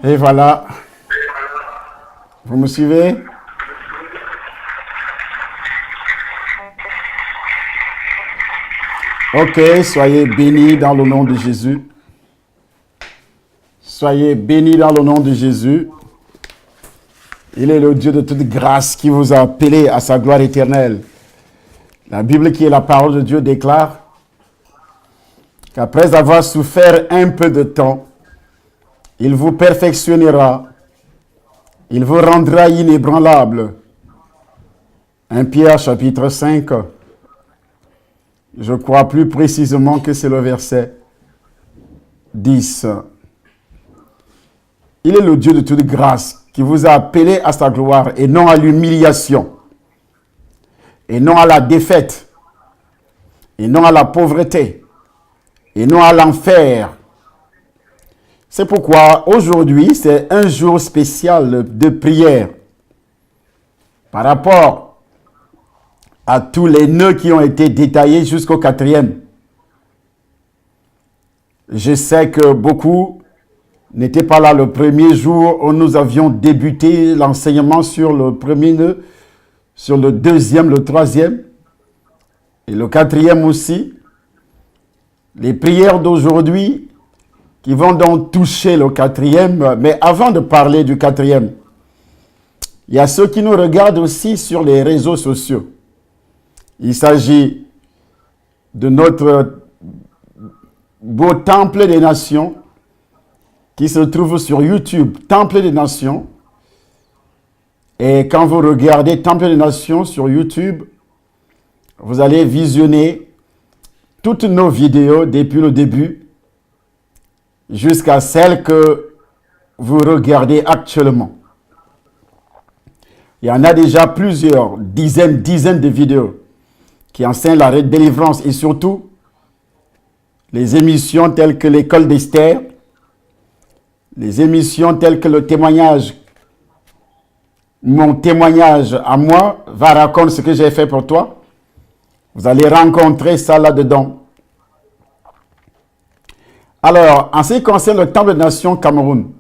Et voilà. Vous me suivez? Ok, soyez bénis dans le nom de Jésus. Soyez bénis dans le nom de Jésus. Il est le Dieu de toute grâce qui vous a appelé à sa gloire éternelle. La Bible, qui est la parole de Dieu, déclare qu'après avoir souffert un peu de temps, il vous perfectionnera, il vous rendra inébranlable. 1 Pierre chapitre 5, je crois plus précisément que c'est le verset 10. Il est le Dieu de toute grâce qui vous a appelé à sa gloire et non à l'humiliation, et non à la défaite, et non à la pauvreté, et non à l'enfer. C'est pourquoi aujourd'hui, c'est un jour spécial de prière par rapport à tous les nœuds qui ont été détaillés jusqu'au 4e. Je sais que beaucoup n'étaient pas là le premier jour où nous avions débuté l'enseignement sur le premier nœud, sur le 2e, le 3e et le 4e aussi. Les prières d'aujourd'hui qui vont donc toucher le 4e, mais avant de parler du 4e, il y a ceux qui nous regardent aussi sur les réseaux sociaux. Il s'agit de notre beau Temple des Nations qui se trouve sur YouTube, Temple des Nations. Et quand vous regardez Temple des Nations sur YouTube, vous allez visionner toutes nos vidéos depuis le début jusqu'à celles que vous regardez actuellement. Il y en a déjà plusieurs dizaines de vidéos qui enseignent la délivrance et surtout les émissions telles que l'école d'Esther, les émissions telles que le témoignage, mon témoignage à moi va raconter ce que j'ai fait pour toi. Vous allez rencontrer ça là-dedans. Alors, en ce qui concerne le Temple des Nations Cameroun,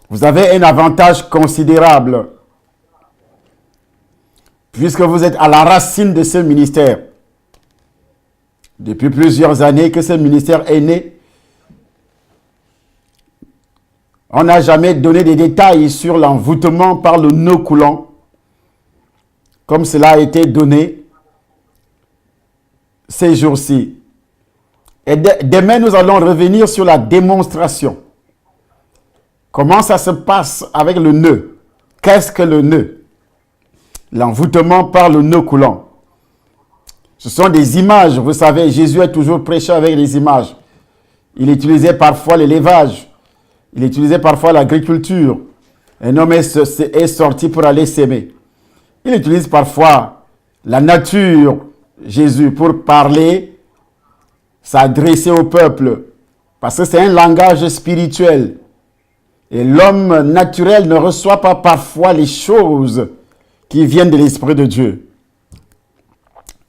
vous avez un avantage considérable puisque vous êtes à la racine de ce ministère. Depuis plusieurs années que ce ministère est né, on n'a jamais donné des détails sur l'envoûtement par le nœud coulant, comme cela a été donné ces jours-ci. Et demain, nous allons revenir sur la démonstration. Comment ça se passe avec le nœud? Qu'est-ce que le nœud? L'envoûtement par le nœud coulant. Ce sont des images. Vous savez, Jésus est toujours prêché avec les images. Il utilisait parfois l'élevage. Il utilisait parfois l'agriculture. Un homme est sorti pour aller s'aimer. Il utilise parfois la nature, Jésus, pour parler, s'adresser au peuple. Parce que c'est un langage spirituel. Et l'homme naturel ne reçoit pas parfois les choses qui viennent de l'Esprit de Dieu.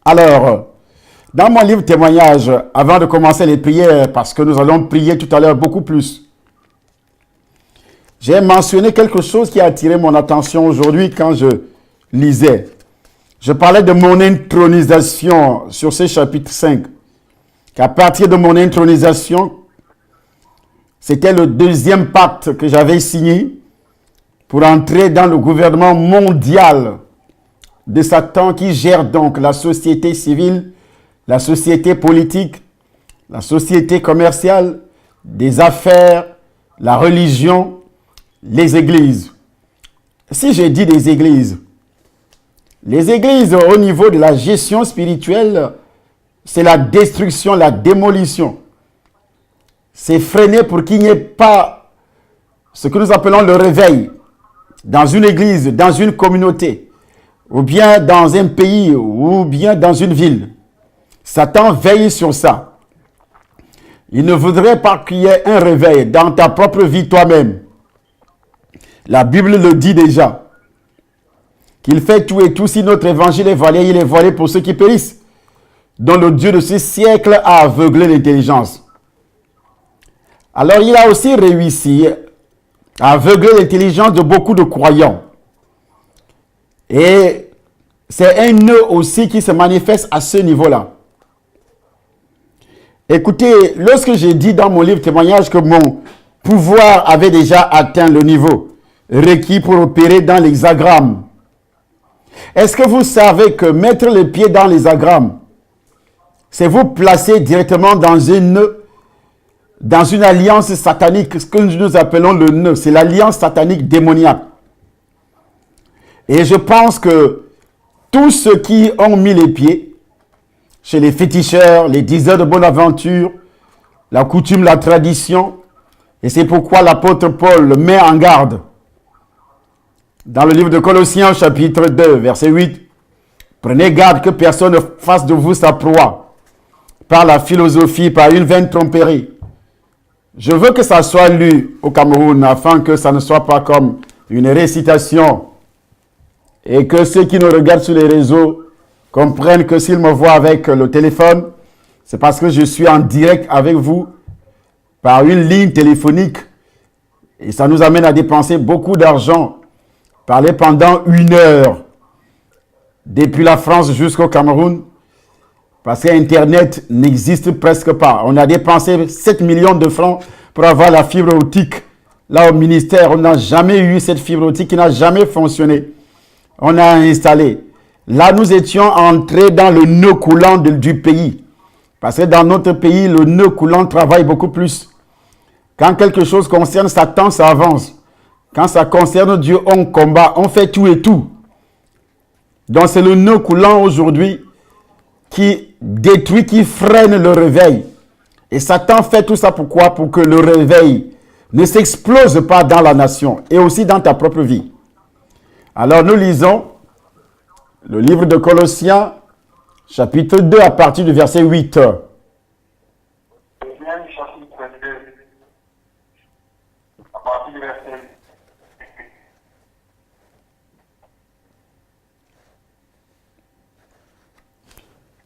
Alors, dans mon livre témoignage, avant de commencer les prières, parce que nous allons prier tout à l'heure beaucoup plus, j'ai mentionné quelque chose qui a attiré mon attention aujourd'hui quand je lisais. Je parlais de mon intronisation sur ce chapitre 5. Qu'à partir de mon intronisation, c'était le 2e pacte que j'avais signé pour entrer dans le gouvernement mondial de Satan qui gère donc la société civile, la société politique, la société commerciale, des affaires, la religion, les églises. Si j'ai dit des églises, les églises au niveau de la gestion spirituelle, c'est la destruction, la démolition. C'est freiner pour qu'il n'y ait pas ce que nous appelons le réveil dans une église, dans une communauté, ou bien dans un pays, ou bien dans une ville. Satan veille sur ça. Il ne voudrait pas qu'il y ait un réveil dans ta propre vie toi-même. La Bible le dit déjà. Qu'il fait tout et tout, si notre évangile est voilé, il est voilé pour ceux qui périssent, dont le Dieu de ce siècle a aveuglé l'intelligence. Alors il a aussi réussi aveugler l'intelligence de beaucoup de croyants. Et c'est un nœud aussi qui se manifeste à ce niveau-là. Écoutez, lorsque j'ai dit dans mon livre témoignage que mon pouvoir avait déjà atteint le niveau requis pour opérer dans l'hexagramme, est-ce que vous savez que mettre les pieds dans l'hexagramme, c'est vous placer directement dans une alliance satanique, ce que nous appelons le nœud, c'est l'alliance satanique démoniaque. Et je pense que tous ceux qui ont mis les pieds chez les féticheurs, les diseurs de bonne aventure, la coutume, la tradition, et c'est pourquoi l'apôtre Paul le met en garde. Dans le livre de Colossiens, chapitre 2, verset 8, « Prenez garde que personne ne fasse de vous sa proie, par la philosophie, par une vaine tromperie. » Je veux que ça soit lu au Cameroun, afin que ça ne soit pas comme une récitation, et que ceux qui nous regardent sur les réseaux comprennent que s'ils me voient avec le téléphone, c'est parce que je suis en direct avec vous par une ligne téléphonique. Et ça nous amène à dépenser beaucoup d'argent. Parler pendant 1 heure depuis la France jusqu'au Cameroun, parce qu'Internet n'existe presque pas. On a dépensé 7 millions de francs pour avoir la fibre optique. Là, au ministère, on n'a jamais eu cette fibre optique qui n'a jamais fonctionné. On a installé. Là, nous étions entrés dans le nœud coulant du pays. Parce que dans notre pays, le nœud coulant travaille beaucoup plus. Quand quelque chose concerne Satan, ça avance. Quand ça concerne Dieu, on combat, on fait tout et tout. Donc c'est le nœud coulant aujourd'hui qui détruit, qui freine le réveil. Et Satan fait tout ça pourquoi? Pour que le réveil ne s'explose pas dans la nation et aussi dans ta propre vie. Alors nous lisons le livre de Colossiens, chapitre 2, à partir du verset 8.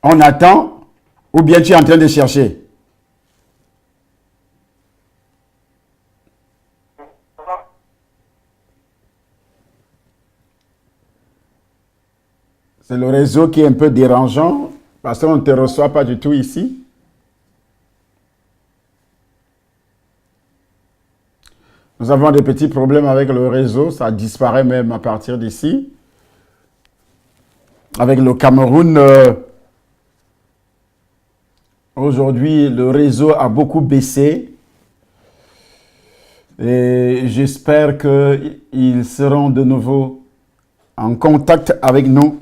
On attend, ou bien tu es en train de chercher? C'est le réseau qui est un peu dérangeant, parce qu'on ne te reçoit pas du tout ici. Nous avons des petits problèmes avec le réseau, ça disparaît même à partir d'ici. Avec le Cameroun, aujourd'hui, le réseau a beaucoup baissé. Et j'espère qu'ils seront de nouveau en contact avec nous.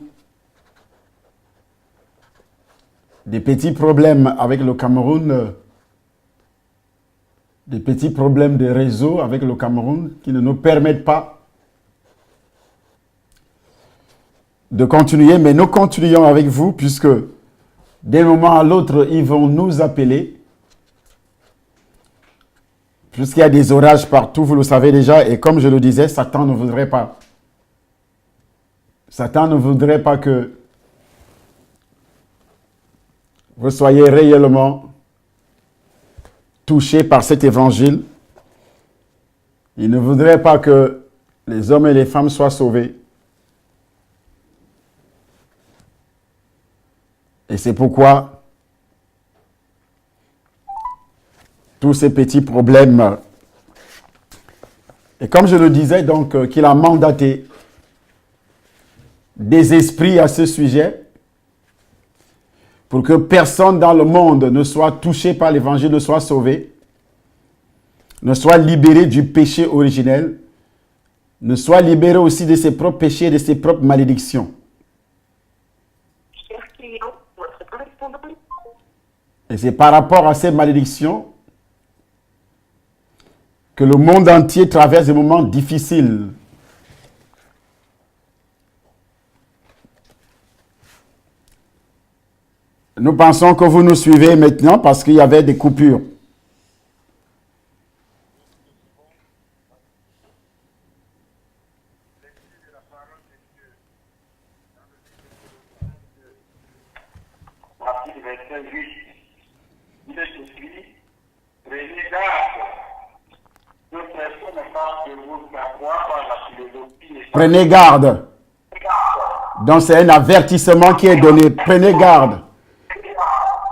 Des petits problèmes avec le Cameroun, des petits problèmes de réseau avec le Cameroun qui ne nous permettent pas de continuer, mais nous continuons avec vous puisque d'un moment à l'autre, ils vont nous appeler. Puisqu'il y a des orages partout, vous le savez déjà, et comme je le disais, Satan ne voudrait pas. Satan ne voudrait pas que vous soyez réellement touchés par cet évangile. Il ne voudrait pas que les hommes et les femmes soient sauvés. Et c'est pourquoi tous ces petits problèmes, et comme je le disais, donc, qu'il a mandaté des esprits à ce sujet, pour que personne dans le monde ne soit touché par l'évangile, ne soit sauvé, ne soit libéré du péché originel, ne soit libéré aussi de ses propres péchés et de ses propres malédictions. Et c'est par rapport à ces malédictions que le monde entier traverse des moments difficiles. Nous pensons que vous nous suivez maintenant parce qu'il y avait des coupures. Prenez garde. Donc c'est un avertissement qui est donné. Prenez garde.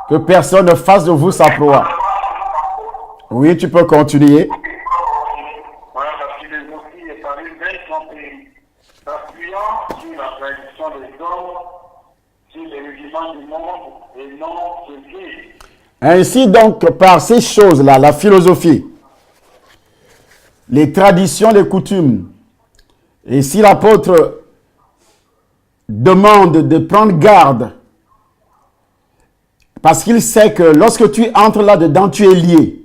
Que personne ne fasse de vous sa proie. Oui, tu peux continuer. Voilà, la philosophie est parue s'appuyant sur la tradition des hommes, sur les rudiments du monde et non de Dieu. Ainsi donc, par ces choses-là, la philosophie, les traditions, les coutumes, et si l'apôtre demande de prendre garde, parce qu'il sait que lorsque tu entres là-dedans, tu es lié.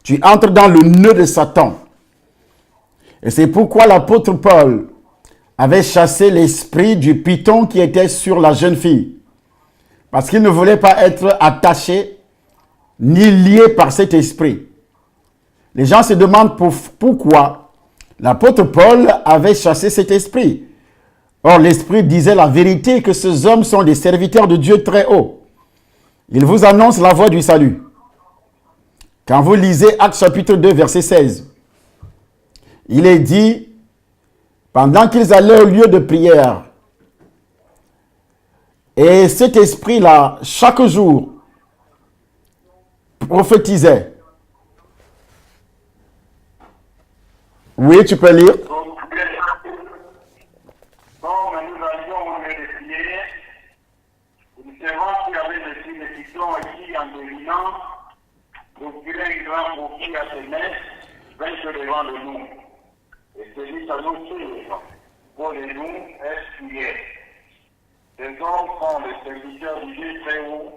Tu entres dans le nœud de Satan. Et c'est pourquoi l'apôtre Paul avait chassé l'esprit du python qui était sur la jeune fille. Parce qu'il ne voulait pas être attaché ni lié par cet esprit. Les gens se demandent pourquoi l'apôtre Paul avait chassé cet esprit. Or, l'esprit disait la vérité que ces hommes sont des serviteurs de Dieu très haut. Il vous annonce la voie du salut. Quand vous lisez Actes chapitre 2, verset 16, il est dit, pendant qu'ils allaient au lieu de prière, et cet esprit-là, chaque jour, prophétisait. Oui, tu peux lire. Comme nous allions au lieu de prière, nous savons qu'il y avait le signe de python qui, en devinant, procuraient un grand bouquet à ses mains, vint devant de nous. Et celui à nous suivre, pour les nous est prière. Ces hommes sont les serviteurs du Dieu très haut,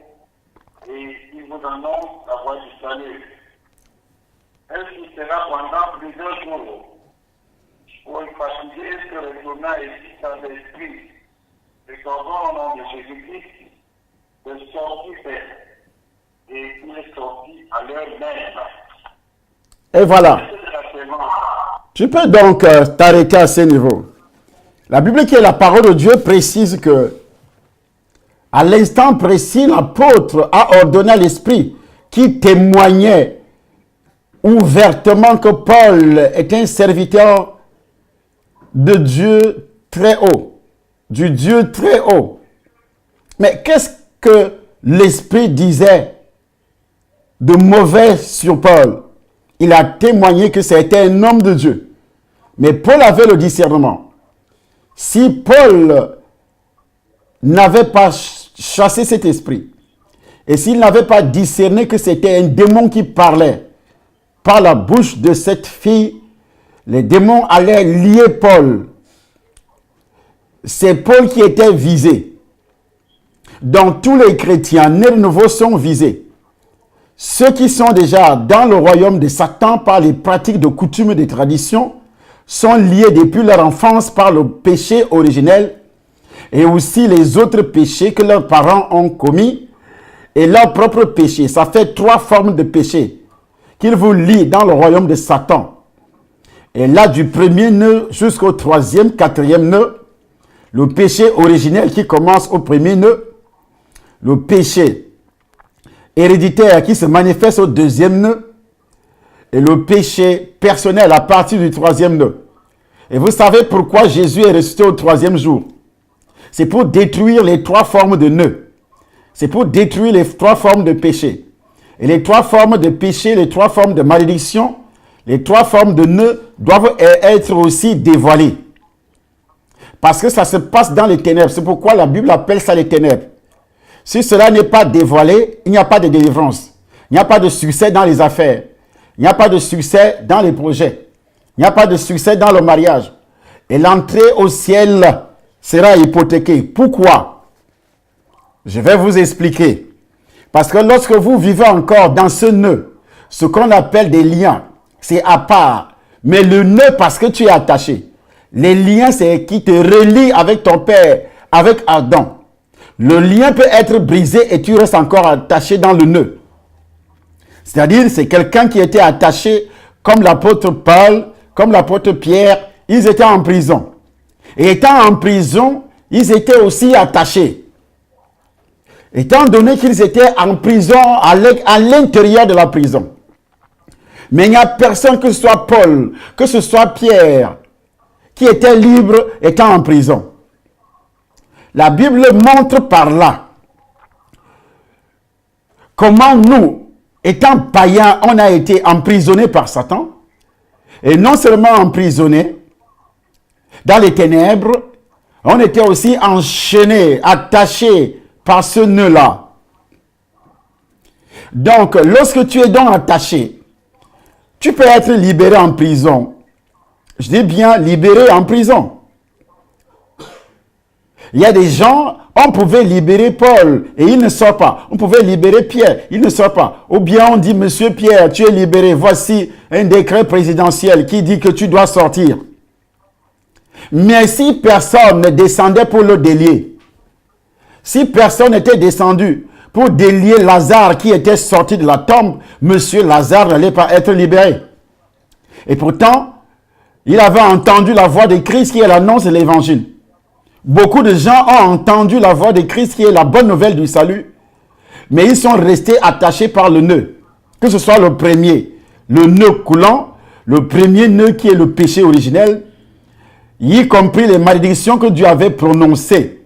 et ils vous annoncent la voie du salut. Ainsi sera pendant plusieurs jours, pour fatiguer que le tournant est dans l'esprit, et qu'en au nom de Jésus-Christ, le sorti fait, et il est sorti à l'heure même. Et voilà. Tu peux donc t'arrêter à ce niveau. La Bible qui est la parole de Dieu précise que à l'instant précis, l'apôtre a ordonné à l'esprit qui témoignait ouvertement que Paul est un serviteur de Dieu très haut, du Dieu très haut. Mais qu'est-ce que l'esprit disait de mauvais sur Paul? Il a témoigné que c'était un homme de Dieu. Mais Paul avait le discernement. Si Paul n'avait pas chassé cet esprit, et s'il n'avait pas discerné que c'était un démon qui parlait par la bouche de cette fille, les démons allaient lier Paul. C'est Paul qui était visé. Donc tous les chrétiens nés de nouveau sont visés. Ceux qui sont déjà dans le royaume de Satan par les pratiques de coutumes et de traditions sont liés depuis leur enfance par le péché originel et aussi les autres péchés que leurs parents ont commis et leur propre péché. Ça fait 3 formes de péché qu'il vous lie dans le royaume de Satan. Et là, du premier nœud jusqu'au 3e, 4e nœud, le péché originel qui commence au premier nœud, le péché héréditaire qui se manifeste au 2e nœud, et le péché personnel à partir du 3e nœud. Et vous savez pourquoi Jésus est ressuscité au 3e jour? C'est pour détruire les 3 formes de nœuds. C'est pour détruire les 3 formes de péché. Et les 3 formes de péché, les 3 formes de malédiction, les 3 formes de nœuds doivent être aussi dévoilées. Parce que ça se passe dans les ténèbres. C'est pourquoi la Bible appelle ça les ténèbres. Si cela n'est pas dévoilé, il n'y a pas de délivrance. Il n'y a pas de succès dans les affaires. Il n'y a pas de succès dans les projets. Il n'y a pas de succès dans le mariage. Et l'entrée au ciel sera hypothéquée. Pourquoi? Je vais vous expliquer. Parce que lorsque vous vivez encore dans ce nœud, ce qu'on appelle des liens, c'est à part. Mais le nœud, parce que tu es attaché. Les liens, c'est qui te relie avec ton père, avec Adam. Le lien peut être brisé et tu restes encore attaché dans le nœud. C'est-à-dire, c'est quelqu'un qui était attaché comme l'apôtre Paul, comme l'apôtre Pierre. Ils étaient en prison. Et étant en prison, ils étaient aussi attachés. Étant donné qu'ils étaient en prison, à l'intérieur de la prison. Mais il n'y a personne, que ce soit Paul, que ce soit Pierre, qui était libre étant en prison. La Bible montre par là comment nous, étant païens, on a été emprisonnés par Satan. Et non seulement emprisonnés dans les ténèbres, on était aussi enchaînés, attachés par ce nœud-là. Donc, lorsque tu es donc attaché, tu peux être libéré en prison. Je dis bien libéré en prison. Il y a des gens, on pouvait libérer Paul et il ne sort pas. On pouvait libérer Pierre, il ne sort pas. Ou bien on dit, Monsieur Pierre, tu es libéré. Voici un décret présidentiel qui dit que tu dois sortir. Mais si personne ne descendait pour le délier, si personne n'était descendu pour délier Lazare qui était sorti de la tombe, Monsieur Lazare n'allait pas être libéré. Et pourtant, il avait entendu la voix de Christ qui est l'annonce de l'évangile. Beaucoup de gens ont entendu la voix de Christ qui est la bonne nouvelle du salut, mais ils sont restés attachés par le nœud. Que ce soit le premier, le nœud coulant, le premier nœud qui est le péché originel, y compris les malédictions que Dieu avait prononcées.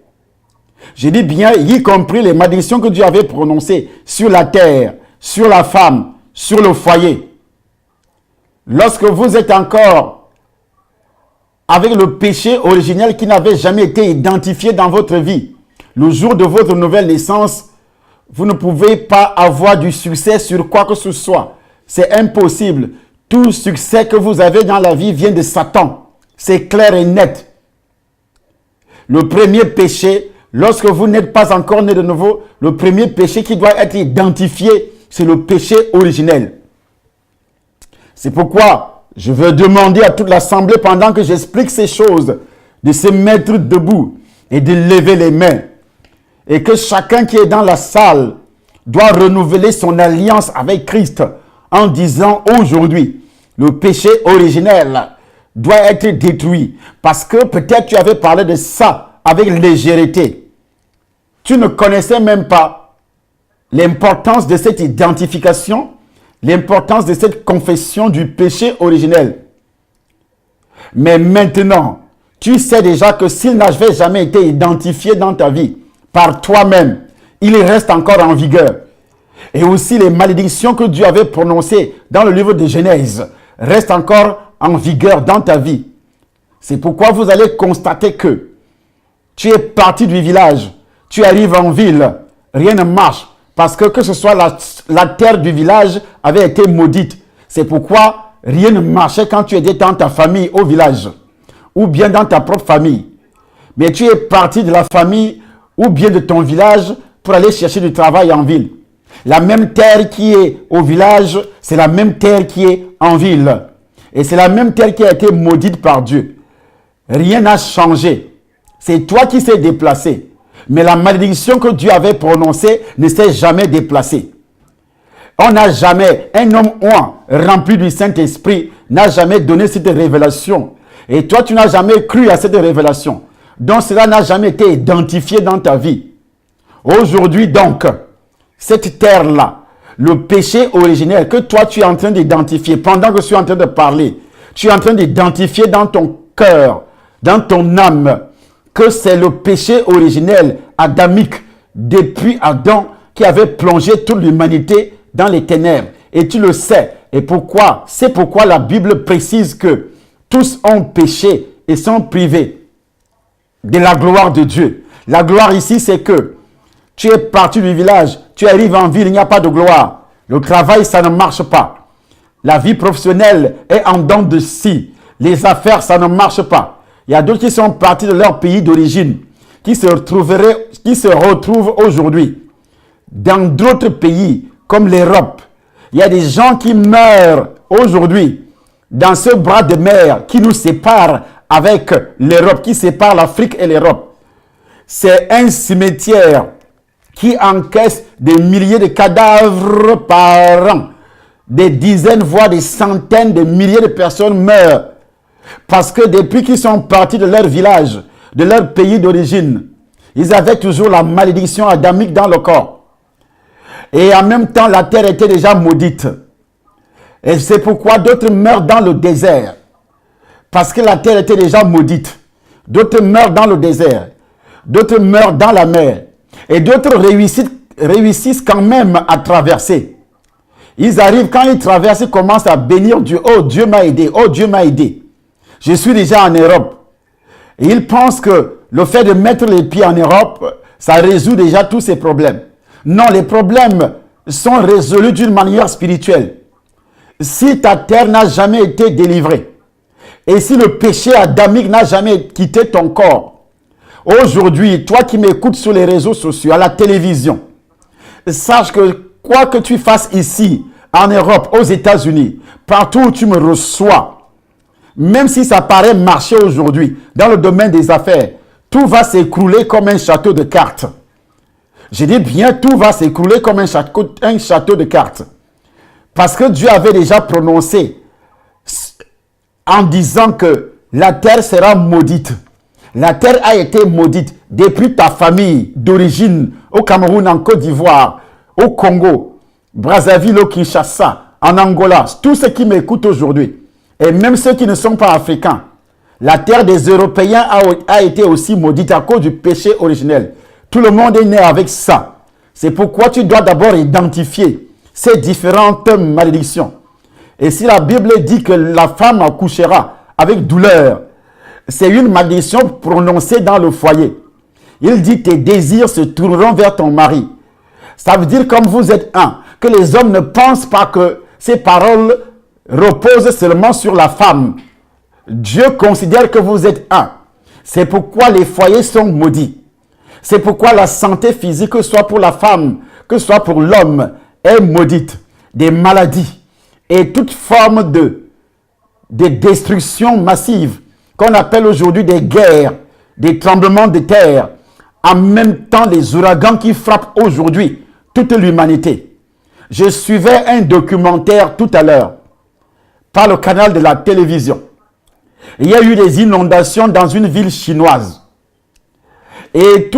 Je dis bien, y compris les malédictions que Dieu avait prononcées sur la terre, sur la femme, sur le foyer. Lorsque vous êtes encore avec le péché originel qui n'avait jamais été identifié dans votre vie, le jour de votre nouvelle naissance, vous ne pouvez pas avoir du succès sur quoi que ce soit. C'est impossible. Tout succès que vous avez dans la vie vient de Satan. C'est clair et net. Le premier péché, lorsque vous n'êtes pas encore né de nouveau, le premier péché qui doit être identifié, c'est le péché originel. C'est pourquoi je veux demander à toute l'assemblée, pendant que j'explique ces choses, de se mettre debout et de lever les mains. Et que chacun qui est dans la salle doit renouveler son alliance avec Christ en disant aujourd'hui, le péché originel doit être détruit. Parce que peut-être tu avais parlé de ça avec légèreté. Tu ne connaissais même pas l'importance de cette identification, l'importance de cette confession du péché originel. Mais maintenant, tu sais déjà que s'il n'avait jamais été identifié dans ta vie par toi-même, il reste encore en vigueur. Et aussi les malédictions que Dieu avait prononcées dans le livre de Genèse restent encore en vigueur dans ta vie. C'est pourquoi vous allez constater que tu es parti du village, tu arrives en ville, rien ne marche. Parce que ce soit la terre du village avait été maudite. C'est pourquoi rien ne marchait quand tu étais dans ta famille au village. Ou bien dans ta propre famille. Mais tu es parti de la famille ou bien de ton village pour aller chercher du travail en ville. La même terre qui est au village, c'est la même terre qui est en ville. Et c'est la même terre qui a été maudite par Dieu. Rien n'a changé. C'est toi qui s'est déplacé. Mais la malédiction que Dieu avait prononcée ne s'est jamais déplacée. On n'a jamais, un homme rempli du Saint-Esprit n'a jamais donné cette révélation. Et toi, tu n'as jamais cru à cette révélation. Donc, cela n'a jamais été identifié dans ta vie. Aujourd'hui, donc, cette terre-là, le péché originel que toi, tu es en train d'identifier, pendant que je suis en train de parler, tu es en train d'identifier dans ton cœur, dans ton âme, que c'est le péché originel adamique depuis Adam qui avait plongé toute l'humanité dans les ténèbres. Et tu le sais. Et pourquoi? C'est pourquoi la Bible précise que tous ont péché et sont privés de la gloire de Dieu. La gloire ici, c'est que tu es parti du village, tu arrives en ville, il n'y a pas de gloire. Le travail, ça ne marche pas. La vie professionnelle est en dents de scie. Les affaires, ça ne marche pas. Il y a d'autres qui sont partis de leur pays d'origine, qui se retrouvent aujourd'hui dans d'autres pays, comme l'Europe. Il y a des gens qui meurent aujourd'hui dans ce bras de mer qui nous sépare avec l'Europe, qui sépare l'Afrique et l'Europe. C'est un cimetière qui encaisse des milliers de cadavres par an. Des dizaines, voire des centaines de milliers de personnes meurent. Parce que depuis qu'ils sont partis de leur village, de leur pays d'origine, ils avaient toujours la malédiction adamique dans le corps. Et en même temps, la terre était déjà maudite. Et c'est pourquoi d'autres meurent dans le désert. Parce que la terre était déjà maudite. D'autres meurent dans le désert. D'autres meurent dans la mer. Et d'autres réussissent quand même à traverser. Ils arrivent, quand ils traversent, ils commencent à bénir Dieu. Oh, Dieu m'a aidé. Oh, Dieu m'a aidé. Je suis déjà en Europe. Et ils pensent que le fait de mettre les pieds en Europe, ça résout déjà tous ces problèmes. Non, les problèmes sont résolus d'une manière spirituelle. Si ta terre n'a jamais été délivrée, et si le péché adamique n'a jamais quitté ton corps, aujourd'hui, toi qui m'écoutes sur les réseaux sociaux, à la télévision, sache que quoi que tu fasses ici, en Europe, aux États-Unis, partout où tu me reçois, même si ça paraît marcher aujourd'hui, dans le domaine des affaires, tout va s'écrouler comme un château de cartes. Je dis bien, tout va s'écrouler comme un château de cartes. Parce que Dieu avait déjà prononcé en disant que la terre sera maudite. La terre a été maudite depuis ta famille d'origine au Cameroun, en Côte d'Ivoire, au Congo, Brazzaville, au Kinshasa, en Angola. Tous ceux qui m'écoutent aujourd'hui, et même ceux qui ne sont pas africains, la terre des Européens a été aussi maudite à cause du péché originel. Tout le monde est né avec ça. C'est pourquoi tu dois d'abord identifier ces différentes malédictions. Et si la Bible dit que la femme accouchera avec douleur, c'est une malédiction prononcée dans le foyer. Il dit tes désirs se tourneront vers ton mari. Ça veut dire comme vous êtes un, que les hommes ne pensent pas que ces paroles reposent seulement sur la femme. Dieu considère que vous êtes un. C'est pourquoi les foyers sont maudits. C'est pourquoi la santé physique, que ce soit pour la femme, que ce soit pour l'homme, est maudite. Des maladies et toute forme de destruction massive qu'on appelle aujourd'hui des guerres, des tremblements de terre, en même temps les ouragans qui frappent aujourd'hui toute l'humanité. Je suivais un documentaire tout à l'heure par le canal de la télévision. Il y a eu des inondations dans une ville chinoise. Et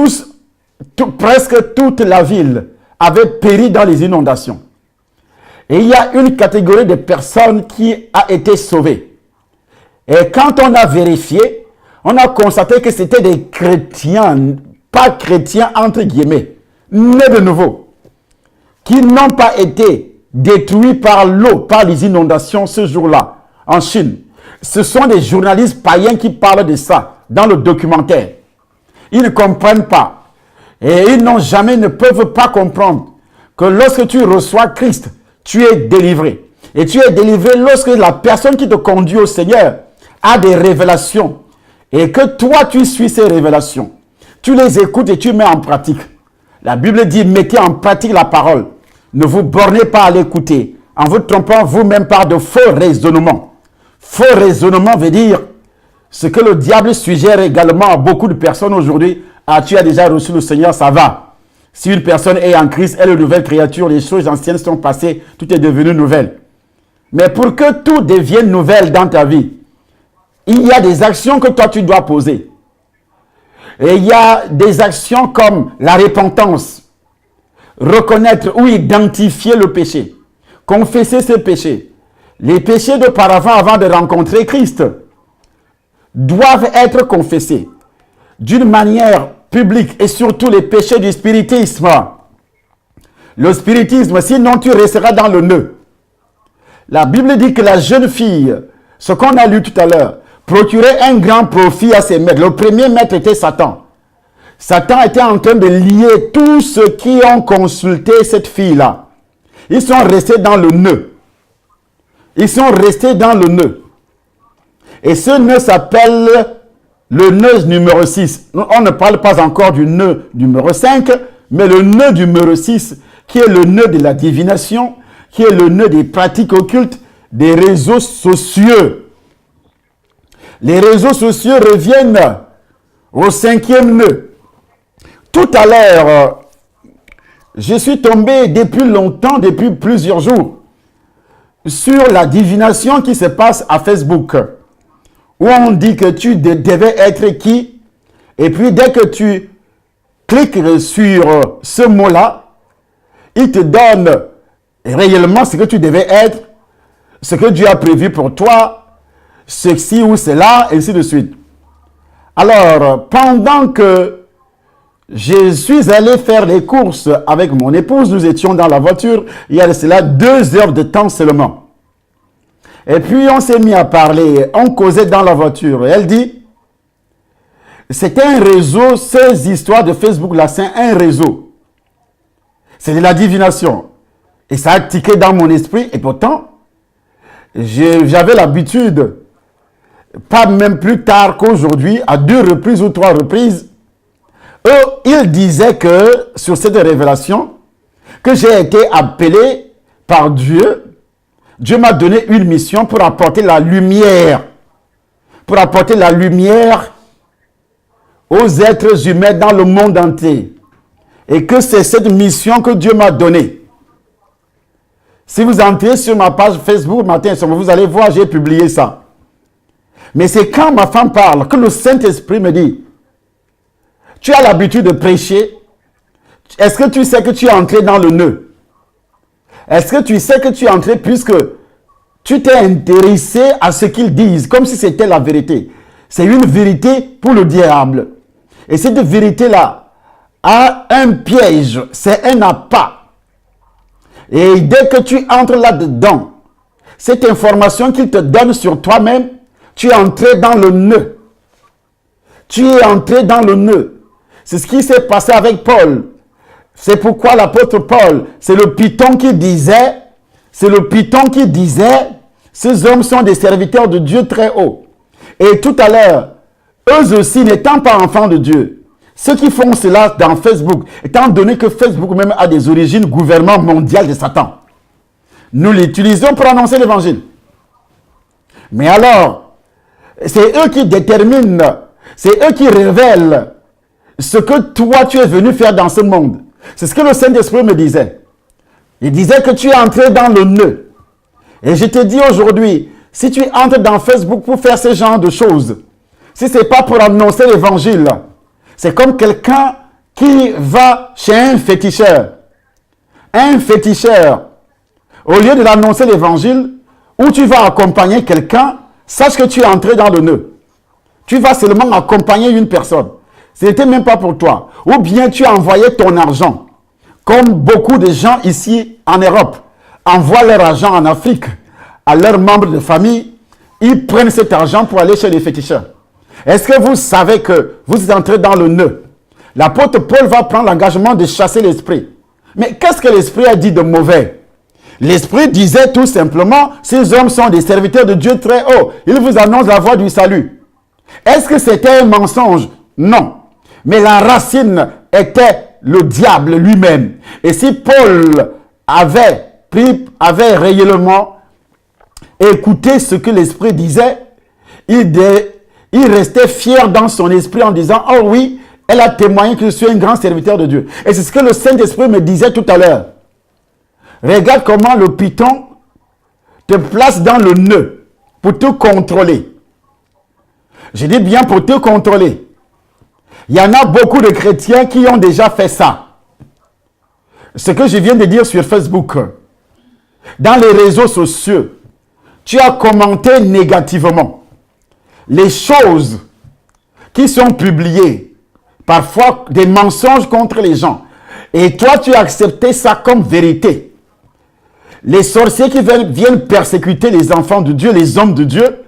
presque toute la ville avait péri dans les inondations. Et il y a une catégorie de personnes qui a été sauvée. Et quand on a vérifié, on a constaté que c'était des chrétiens, pas chrétiens entre guillemets, nés de nouveau, qui n'ont pas été détruits par l'eau, par les inondations ce jour-là, en Chine. Ce sont des journalistes païens qui parlent de ça dans le documentaire. Ils ne comprennent pas. Et ils ne peuvent pas comprendre que lorsque tu reçois Christ, tu es délivré. Et tu es délivré lorsque la personne qui te conduit au Seigneur a des révélations. Et que toi, tu suis ces révélations. Tu les écoutes et tu mets en pratique. La Bible dit, mettez en pratique la parole. Ne vous bornez pas à l'écouter, en vous trompant vous-même par de faux raisonnements. Faux raisonnement veut dire ce que le diable suggère également à beaucoup de personnes aujourd'hui. Ah, tu as déjà reçu le Seigneur, ça va. Si une personne est en Christ, elle est une nouvelle créature, les choses anciennes sont passées, tout est devenu nouvelle. Mais pour que tout devienne nouvelle dans ta vie, il y a des actions que toi tu dois poser. Et il y a des actions comme la repentance, reconnaître ou identifier le péché, confesser ses péchés. Les péchés d'auparavant, avant de rencontrer Christ, doivent être confessés d'une manière publique, et surtout les péchés du spiritisme. Le spiritisme, sinon tu resteras dans le nœud. La Bible dit que la jeune fille, ce qu'on a lu tout à l'heure, procurait un grand profit à ses maîtres. Le premier maître était Satan. Satan était en train de lier tous ceux qui ont consulté cette fille-là. Ils sont restés dans le nœud. Ils sont restés dans le nœud. Et ce nœud s'appelle le nœud numéro 6. On ne parle pas encore du nœud numéro 5, mais le nœud numéro 6, qui est le nœud de la divination, qui est le nœud des pratiques occultes, des réseaux sociaux. Les réseaux sociaux reviennent au 5e nœud. Tout à l'heure, je suis tombé depuis longtemps, depuis plusieurs jours, sur la divination qui se passe à Facebook, où on dit que tu devais être qui, et puis dès que tu cliques sur ce mot-là, il te donne réellement ce que tu devais être. ce que Dieu a prévu pour toi, ceci ou cela, et ainsi de suite. Alors, pendant que je suis allé faire les courses avec mon épouse, nous étions dans la voiture, il y a de cela 2 heures de temps seulement. Et puis on s'est mis à parler, on causait dans la voiture. Et elle dit, c'était un réseau, ces histoires de Facebook là, c'est un réseau. C'est de la divination. Et ça a tiqué dans mon esprit, et pourtant, j'avais l'habitude, pas même plus tard qu'aujourd'hui, à 2 reprises ou 3 reprises, eux, ils disaient que, sur cette révélation, que j'ai été appelé par Dieu. Dieu m'a donné une mission pour apporter la lumière. Pour apporter la lumière aux êtres humains dans le monde entier. Et que c'est cette mission que Dieu m'a donnée. Si vous entrez sur ma page Facebook, matin, vous allez voir, j'ai publié ça. Mais c'est quand ma femme parle que le Saint-Esprit me dit, tu as l'habitude de prêcher. Est-ce que tu sais que tu es entré dans le nœud? Est-ce que tu sais que tu es entré puisque tu t'es intéressé à ce qu'ils disent, comme si c'était la vérité? C'est une vérité pour le diable. Et cette vérité-là a un piège, c'est un appât. Et dès que tu entres là-dedans, cette information qu'il te donne sur toi-même, tu es entré dans le nœud. Tu es entré dans le nœud. C'est ce qui s'est passé avec Paul. C'est pourquoi l'apôtre Paul, c'est le Python qui disait, ces hommes sont des serviteurs de Dieu très haut. Et tout à l'heure, eux aussi n'étant pas enfants de Dieu, ceux qui font cela dans Facebook, étant donné que Facebook même a des origines gouvernement mondial de Satan, nous l'utilisons pour annoncer l'évangile. Mais alors, c'est eux qui déterminent, c'est eux qui révèlent ce que toi tu es venu faire dans ce monde. C'est ce que le Saint-Esprit me disait. Il disait que tu es entré dans le nœud. Et je te dis aujourd'hui, si tu entres dans Facebook pour faire ce genre de choses, si ce n'est pas pour annoncer l'évangile, c'est comme quelqu'un qui va chez un féticheur. Un féticheur, au lieu de l'annoncer l'évangile, où tu vas accompagner quelqu'un, sache que tu es entré dans le nœud. Tu vas seulement accompagner une personne. Ce n'était même pas pour toi. Ou bien tu as envoyé ton argent. Comme beaucoup de gens ici en Europe envoient leur argent en Afrique à leurs membres de famille, ils prennent cet argent pour aller chez les féticheurs. Est-ce que vous savez que vous entrez dans le nœud? L'apôtre Paul va prendre l'engagement de chasser l'esprit. Mais qu'est-ce que l'esprit a dit de mauvais? L'esprit disait tout simplement, ces hommes sont des serviteurs de Dieu très haut. Ils vous annoncent la voie du salut. Est-ce que c'était un mensonge? Non. Mais la racine était le diable lui-même. Et si Paul avait réellement écouté ce que l'esprit disait, il restait fier dans son esprit en disant, oh oui, elle a témoigné que je suis un grand serviteur de Dieu. Et c'est ce que le Saint-Esprit me disait tout à l'heure. Regarde comment le Python te place dans le nœud pour te contrôler. Je dis bien pour te contrôler. Il y en a beaucoup de chrétiens qui ont déjà fait ça. Ce que je viens de dire sur Facebook, dans les réseaux sociaux, tu as commenté négativement les choses qui sont publiées, parfois des mensonges contre les gens. Et toi, tu as accepté ça comme vérité. Les sorciers qui viennent persécuter les enfants de Dieu, les hommes de Dieu,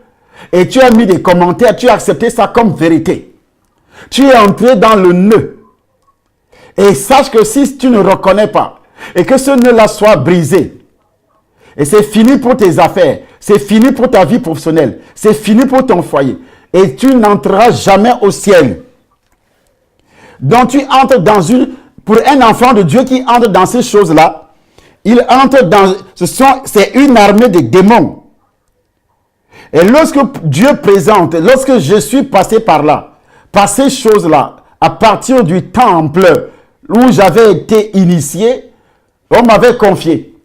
et tu as mis des commentaires, tu as accepté ça comme vérité. Tu es entré dans le nœud. Et sache que si tu ne reconnais pas, et que ce nœud-là soit brisé, et c'est fini pour tes affaires, c'est fini pour ta vie professionnelle, c'est fini pour ton foyer, et tu n'entreras jamais au ciel. Donc tu entres dans pour un enfant de Dieu qui entre dans ces choses-là, il entre dans, c'est une armée de démons. Et lorsque Dieu présente, lorsque je suis passé par là, par ces choses-là, à partir du temple où j'avais été initié, on m'avait confié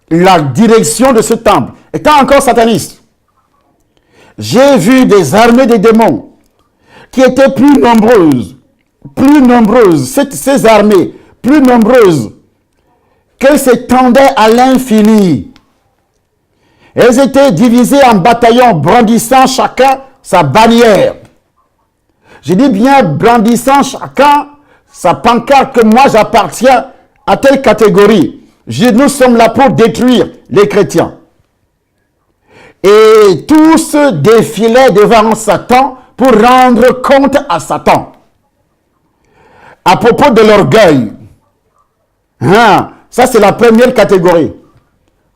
la direction de ce temple, étant encore sataniste. J'ai vu des armées de démons qui étaient plus nombreuses, ces armées, plus nombreuses, qu'elles s'étendaient à l'infini. Elles étaient divisées en bataillons, brandissant chacun sa bannière. Je dis bien brandissant chacun sa pancarte, que moi j'appartiens à telle catégorie. Nous sommes là pour détruire les chrétiens. Et tous défilaient devant Satan pour rendre compte à Satan. À propos de l'orgueil, ça c'est la première catégorie.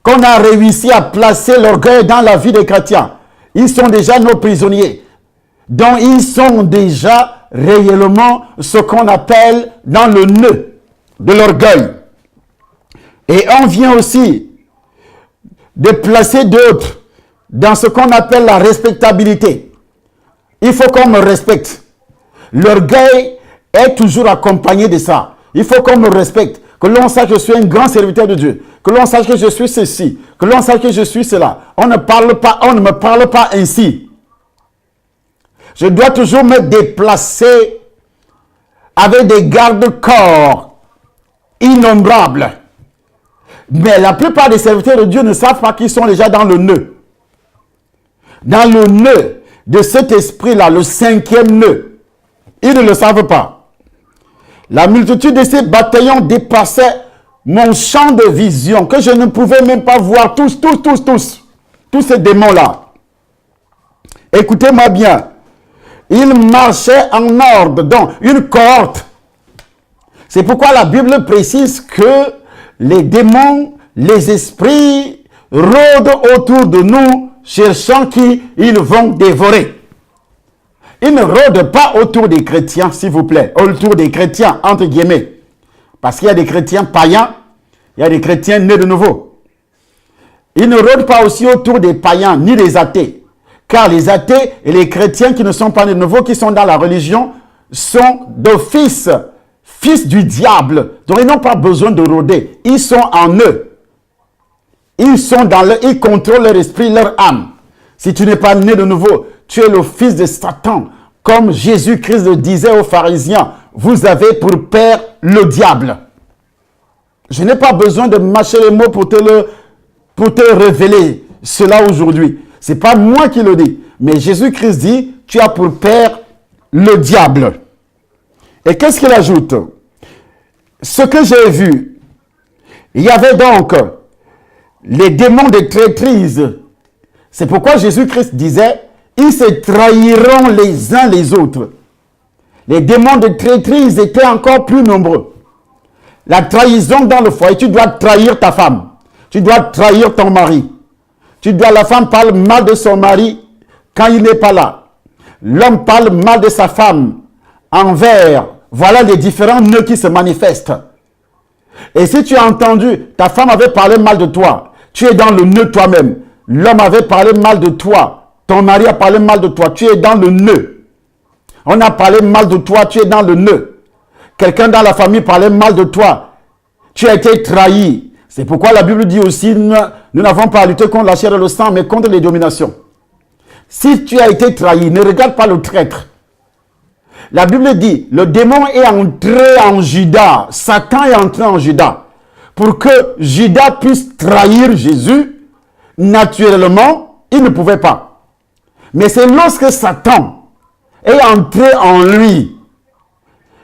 Qu'on a réussi à placer l'orgueil dans la vie des chrétiens. Ils sont déjà nos prisonniers. Donc ils sont déjà réellement ce qu'on appelle dans le nœud de l'orgueil. Et on vient aussi de placer d'autres dans ce qu'on appelle la respectabilité. Il faut qu'on me respecte. L'orgueil est toujours accompagné de ça. Il faut qu'on me respecte. Que l'on sache que je suis un grand serviteur de Dieu. Que l'on sache que je suis ceci. Que l'on sache que je suis cela. On ne me parle pas ainsi. Je dois toujours me déplacer avec des garde-corps innombrables. Mais la plupart des serviteurs de Dieu ne savent pas qu'ils sont déjà dans le nœud. Dans le nœud de cet esprit-là, le 5e nœud. Ils ne le savent pas. La multitude de ces bataillons dépassait mon champ de vision, que je ne pouvais même pas voir tous ces démons-là. Écoutez-moi bien. Ils marchaient en ordre, donc une cohorte. C'est pourquoi la Bible précise que les démons, les esprits rôdent autour de nous, cherchant qui ils vont dévorer. Ils ne rôdent pas autour des chrétiens, s'il vous plaît, autour des chrétiens, entre guillemets. Parce qu'il y a des chrétiens païens, il y a des chrétiens nés de nouveau. Ils ne rôdent pas aussi autour des païens, ni des athées. Car les athées et les chrétiens qui ne sont pas nés de nouveau, qui sont dans la religion, sont d'office, fils du diable. Donc ils n'ont pas besoin de rôder. Ils sont en eux. Ils contrôlent leur esprit, leur âme. Si tu n'es pas né de nouveau, tu es le fils de Satan. Comme Jésus-Christ le disait aux pharisiens, vous avez pour père le diable. Je n'ai pas besoin de mâcher les mots pour te révéler cela aujourd'hui. Ce n'est pas moi qui le dis. Mais Jésus-Christ dit, tu as pour père le diable. Et qu'est-ce qu'il ajoute? Ce que j'ai vu, il y avait donc les démons de traîtrise. C'est pourquoi Jésus-Christ disait, ils se trahiront les uns les autres. Les démons de traîtrise étaient encore plus nombreux. La trahison dans le foyer, tu dois trahir ta femme. Tu dois trahir ton mari. La femme parle mal de son mari quand il n'est pas là. L'homme parle mal de sa femme envers. Voilà les différents nœuds qui se manifestent. Et si tu as entendu, ta femme avait parlé mal de toi, tu es dans le nœud toi-même. L'homme avait parlé mal de toi, ton mari a parlé mal de toi, tu es dans le nœud. On a parlé mal de toi, tu es dans le nœud. Quelqu'un dans la famille parlait mal de toi, tu as été trahi. C'est pourquoi la Bible dit aussi, nous n'avons pas à lutter contre la chair et le sang, mais contre les dominations. Si tu as été trahi, ne regarde pas le traître. La Bible dit, le démon est entré en Judas, Satan est entré en Judas, pour que Judas puisse trahir Jésus, naturellement, il ne pouvait pas. Mais c'est lorsque Satan est entré en lui,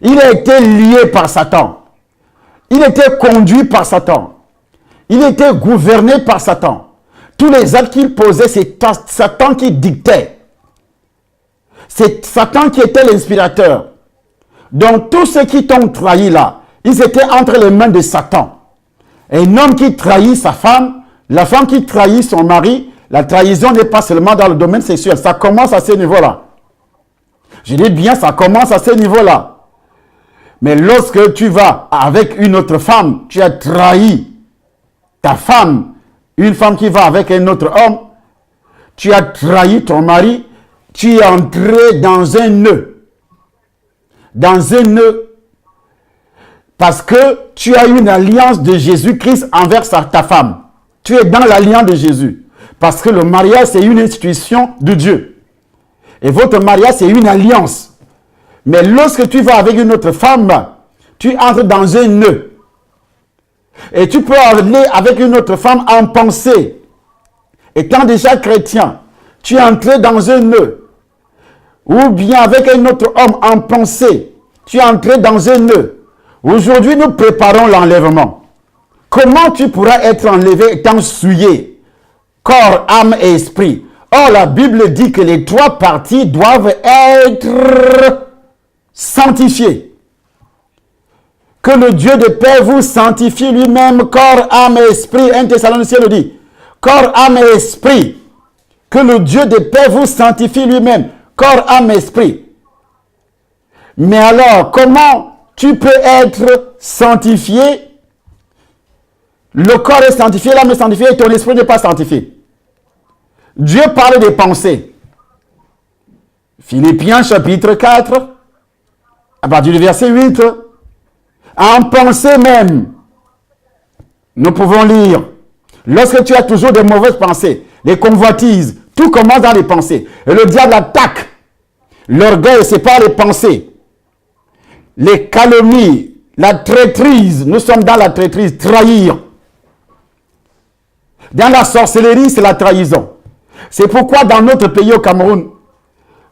il a été lié par Satan, il était conduit par Satan, il était gouverné par Satan. Tous les actes qu'il posait, c'est Satan qui dictait. C'est Satan qui était l'inspirateur. Donc tous ceux qui t'ont trahi là, ils étaient entre les mains de Satan. Un homme qui trahit sa femme, la femme qui trahit son mari, la trahison n'est pas seulement dans le domaine sexuel. Ça commence à ce niveau-là. Je dis bien, ça commence à ce niveau-là. Mais lorsque tu vas avec une autre femme, tu as trahi ta femme, une femme qui va avec un autre homme, tu as trahi ton mari, tu es entré dans un nœud. Dans un nœud. Parce que tu as une alliance de Jésus-Christ envers ta femme. Tu es dans l'alliance de Jésus. Parce que le mariage, c'est une institution de Dieu. Et votre mariage, c'est une alliance. Mais lorsque tu vas avec une autre femme, tu entres dans un nœud. Et tu peux aller avec une autre femme en pensée. étant déjà chrétien, tu es entré dans un nœud, ou bien avec un autre homme en pensée, tu es entré dans un nœud. Aujourd'hui, nous préparons l'enlèvement. Comment tu pourras être enlevé étant souillé, corps, âme et esprit? Or, la Bible dit que les 3 parties doivent être sanctifiées. Que le Dieu de paix vous sanctifie lui-même, corps, âme et esprit. 1 Thessaloniciens le dit. Corps, âme et esprit. Que le Dieu de paix vous sanctifie lui-même, corps, âme et esprit. Mais alors, comment tu peux être sanctifié? Le corps est sanctifié, l'âme est sanctifiée et ton esprit n'est pas sanctifié. Dieu parle des pensées. Philippiens chapitre 4, à partir du verset 8. En pensée même, nous pouvons lire, lorsque tu as toujours de mauvaises pensées, les convoitises, tout commence dans les pensées. Et le diable attaque. L'orgueil, c'est pas les pensées. Les calomnies, la traîtrise, nous sommes dans la traîtrise, trahir. Dans la sorcellerie, c'est la trahison. C'est pourquoi dans notre pays au Cameroun,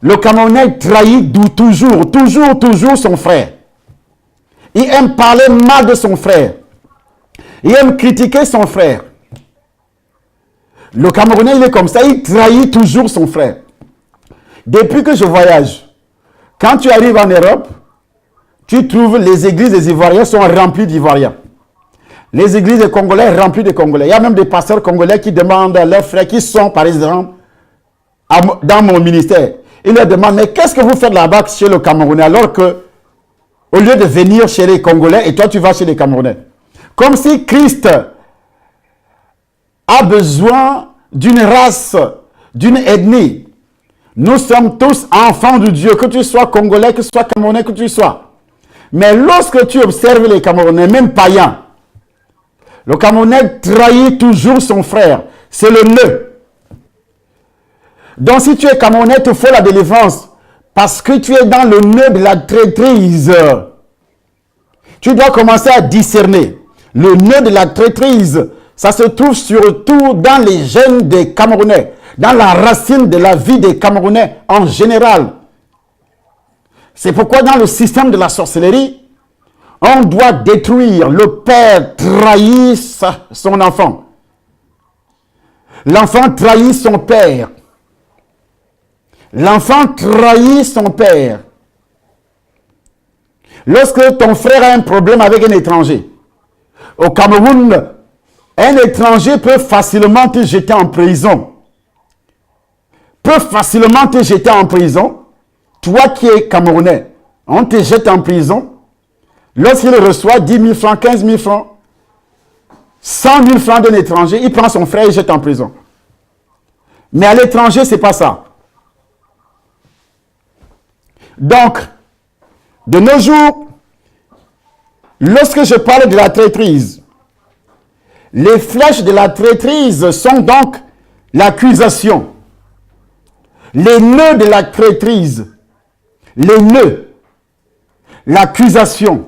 le Camerounais trahit toujours son frère. Il aime parler mal de son frère. Il aime critiquer son frère. Le Camerounais, il est comme ça, il trahit toujours son frère. Depuis que je voyage, quand tu arrives en Europe, tu trouves les églises des Ivoiriens sont remplies d'Ivoiriens. Les églises des Congolais remplies de Congolais. Il y a même des pasteurs congolais qui demandent à leurs frères qui sont, par exemple, dans mon ministère. Ils leur demandent, mais qu'est-ce que vous faites là-bas chez le Camerounais alors que, au lieu de venir chez les Congolais, et toi tu vas chez les Camerounais. Comme si Christ a besoin d'une race, d'une ethnie. Nous sommes tous enfants de Dieu, que tu sois Congolais, que tu sois Camerounais, que tu sois. Mais lorsque tu observes les Camerounais, même païens, le Camerounais trahit toujours son frère. C'est le nœud. Donc si tu es Camerounais, il te faut la délivrance. Parce que tu es dans le nœud de la traîtrise. Tu dois commencer à discerner. Le nœud de la traîtrise, ça se trouve surtout dans les gènes des Camerounais. Dans la racine de la vie des Camerounais en général. C'est pourquoi dans le système de la sorcellerie, on doit détruire. Le père trahit son enfant. L'enfant trahit son père. L'enfant trahit son père. Lorsque ton frère a un problème avec un étranger, au Cameroun, un étranger peut facilement te jeter en prison. Peut facilement te jeter en prison. Toi qui es Camerounais, on te jette en prison. Lorsqu'il reçoit 10 000 francs, 15 000 francs, 100 000 francs d'un étranger, il prend son frère et jette en prison. Mais à l'étranger, ce n'est pas ça. Donc, de nos jours, lorsque je parle de la traîtrise, les flèches de la traîtrise sont donc l'accusation. Les nœuds de la traîtrise, les nœuds, l'accusation.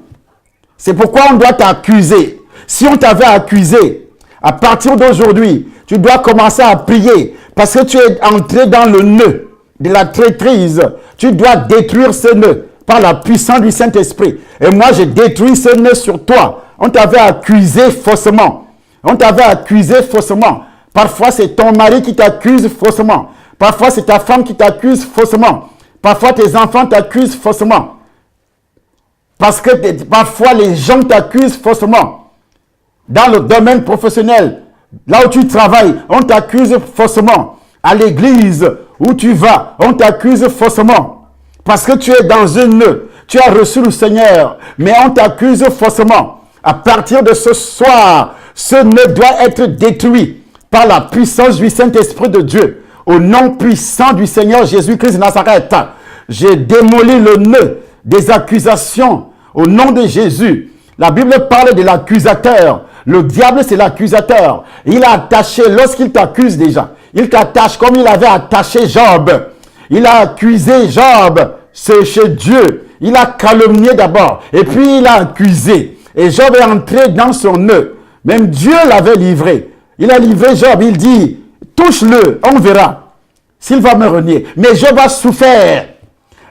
C'est pourquoi on doit t'accuser. Si on t'avait accusé, à partir d'aujourd'hui, tu dois commencer à prier parce que tu es entré dans le nœud de la traîtrise. Tu dois détruire ce nœud par la puissance du Saint-Esprit. Et moi, je détruis ce nœud sur toi. On t'avait accusé faussement. On t'avait accusé faussement. Parfois, c'est ton mari qui t'accuse faussement. Parfois, c'est ta femme qui t'accuse faussement. Parfois, tes enfants t'accusent faussement. Parce que parfois, les gens t'accusent faussement. Dans le domaine professionnel, là où tu travailles, on t'accuse faussement. À l'église où tu vas, on t'accuse faussement. Parce que tu es dans un nœud. Tu as reçu le Seigneur, mais on t'accuse faussement. À partir de ce soir, ce nœud doit être détruit par la puissance du Saint-Esprit de Dieu. Au nom puissant du Seigneur Jésus-Christ de Nazareth, j'ai démoli le nœud des accusations au nom de Jésus. La Bible parle de l'accusateur. Le diable, c'est l'accusateur. Il a attaché, lorsqu'il t'accuse déjà, il t'attache comme il avait attaché Job. Il a accusé Job, c'est chez Dieu. Il a calomnié d'abord, et puis il a accusé. Et Job est entré dans son nœud. Même Dieu l'avait livré. Il a livré Job, il dit, touche-le, on verra s'il va me renier. Mais Job a souffert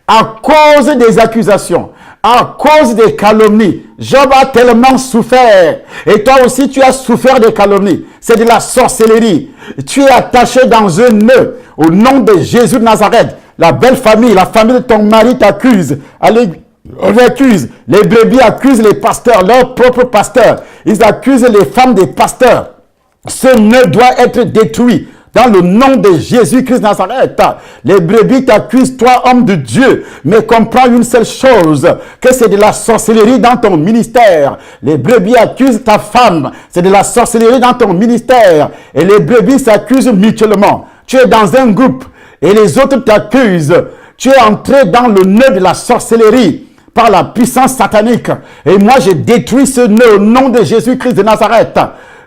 à cause des accusations, à cause des calomnies. Job a tellement souffert. Et toi aussi, tu as souffert des calomnies. C'est de la sorcellerie. Tu es attaché dans un nœud. Au nom de Jésus de Nazareth, la belle famille, la famille de ton mari t'accuse. On accuse. Les brebis accusent les pasteurs, leurs propres pasteurs. Ils accusent les femmes des pasteurs. Ce nœud doit être détruit. Dans le nom de Jésus-Christ de Nazareth, les brebis t'accusent, toi, homme de Dieu, mais comprends une seule chose, que c'est de la sorcellerie dans ton ministère. Les brebis accusent ta femme, c'est de la sorcellerie dans ton ministère. Et les brebis s'accusent mutuellement. Tu es dans un groupe et les autres t'accusent. Tu es entré dans le nœud de la sorcellerie par la puissance satanique. Et moi, je détruis ce nœud au nom de Jésus-Christ de Nazareth.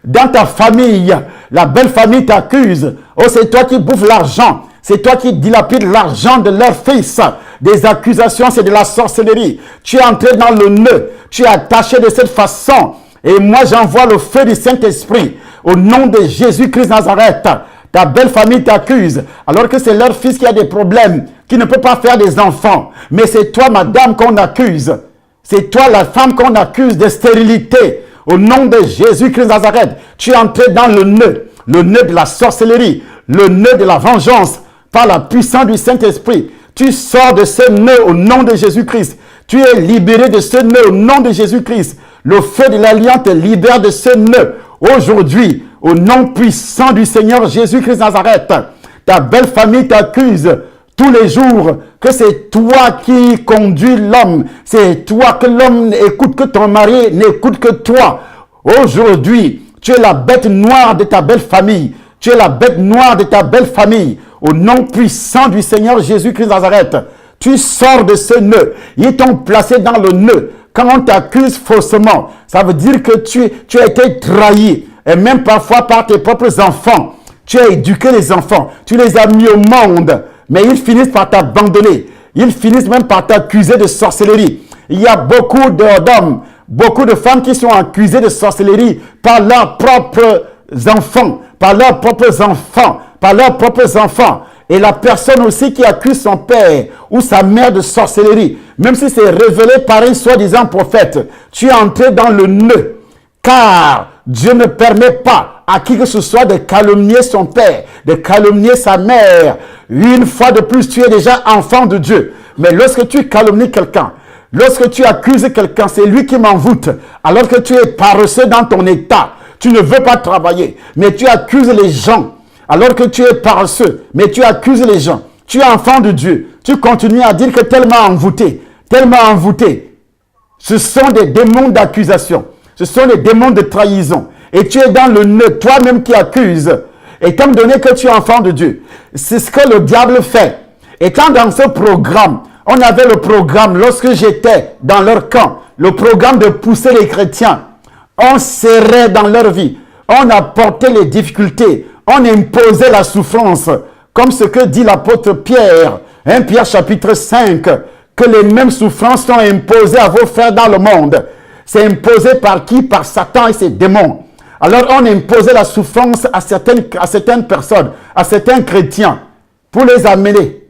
Dans ta famille, la belle famille t'accuse. Oh, c'est toi qui bouffes l'argent. C'est toi qui dilapides l'argent de leur fils. Des accusations, c'est de la sorcellerie. Tu es entré dans le nœud. Tu es attaché de cette façon. Et moi, j'envoie le feu du Saint-Esprit. Au nom de Jésus-Christ de Nazareth, ta belle famille t'accuse. Alors que c'est leur fils qui a des problèmes, qui ne peut pas faire des enfants. Mais c'est toi, madame, qu'on accuse. C'est toi, la femme, qu'on accuse de stérilité. Au nom de Jésus-Christ de Nazareth, tu es entré dans le nœud de la sorcellerie, le nœud de la vengeance, par la puissance du Saint-Esprit. Tu sors de ce nœud au nom de Jésus-Christ. Tu es libéré de ce nœud au nom de Jésus-Christ. Le feu de l'Alliance te libère de ce nœud. Aujourd'hui, au nom puissant du Seigneur Jésus-Christ de Nazareth, ta belle famille t'accuse tous les jours que c'est toi qui conduis l'homme. C'est toi que l'homme écoute, que ton mari n'écoute que toi. Aujourd'hui, tu es la bête noire de ta belle famille. Tu es la bête noire de ta belle famille. Au nom puissant du Seigneur Jésus-Christ de Nazareth, tu sors de ce nœud. Ils t'ont placé dans le nœud. Quand on t'accuse faussement, ça veut dire que tu as été trahi. Et même parfois par tes propres enfants. Tu as éduqué les enfants. Tu les as mis au monde. Mais ils finissent par t'abandonner. Ils finissent même par t'accuser de sorcellerie. Il y a beaucoup d'hommes, beaucoup de femmes qui sont accusées de sorcellerie par leurs propres enfants, par leurs propres enfants, par leurs propres enfants. Et la personne aussi qui accuse son père ou sa mère de sorcellerie, même si c'est révélé par un soi-disant prophète, tu es entré dans le nœud. Car Dieu ne permet pas à qui que ce soit de calomnier son père, de calomnier sa mère. Une fois de plus, tu es déjà enfant de Dieu. Mais lorsque tu calomnies quelqu'un, lorsque tu accuses quelqu'un, c'est lui qui m'envoûte. Alors que tu es paresseux dans ton état, tu ne veux pas travailler, mais tu accuses les gens. Alors que tu es paresseux, mais tu accuses les gens. Tu es enfant de Dieu. Tu continues à dire que tellement envoûté, tellement envoûté. Ce sont des démons d'accusation. Ce sont des démons de trahison. Et tu es dans le nœud, toi-même qui accuses. Étant donné que tu es enfant de Dieu, c'est ce que le diable fait. Étant dans ce programme, on avait le programme, lorsque j'étais dans leur camp, le programme de pousser les chrétiens. On serrait dans leur vie. On apportait les difficultés. On imposait la souffrance. Comme ce que dit l'apôtre Pierre, 1 Pierre chapitre 5, que les mêmes souffrances sont imposées à vos frères dans le monde. C'est imposé par qui? Par Satan et ses démons. Alors on imposait la souffrance à certaines personnes, à certains chrétiens, pour les amener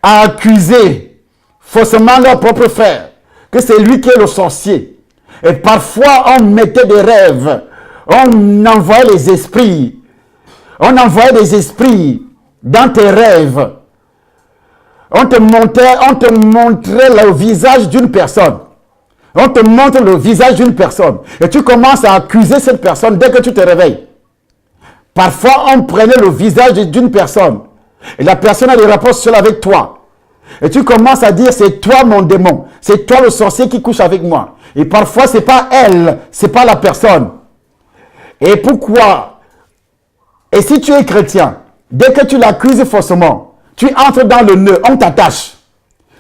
à accuser faussement leur propre frère, que c'est lui qui est le sorcier. Et parfois on mettait des rêves, on envoyait les esprits, dans tes rêves. On te montrait le visage d'une personne. On te montre le visage d'une personne. Et tu commences à accuser cette personne dès que tu te réveilles. Parfois, on prenait le visage d'une personne. Et la personne a des rapports seuls avec toi. Et tu commences à dire, c'est toi mon démon. C'est toi le sorcier qui couche avec moi. Et parfois, c'est pas elle, c'est pas la personne. Et pourquoi? Et si tu es chrétien, dès que tu l'accuses faussement, tu entres dans le nœud, on t'attache.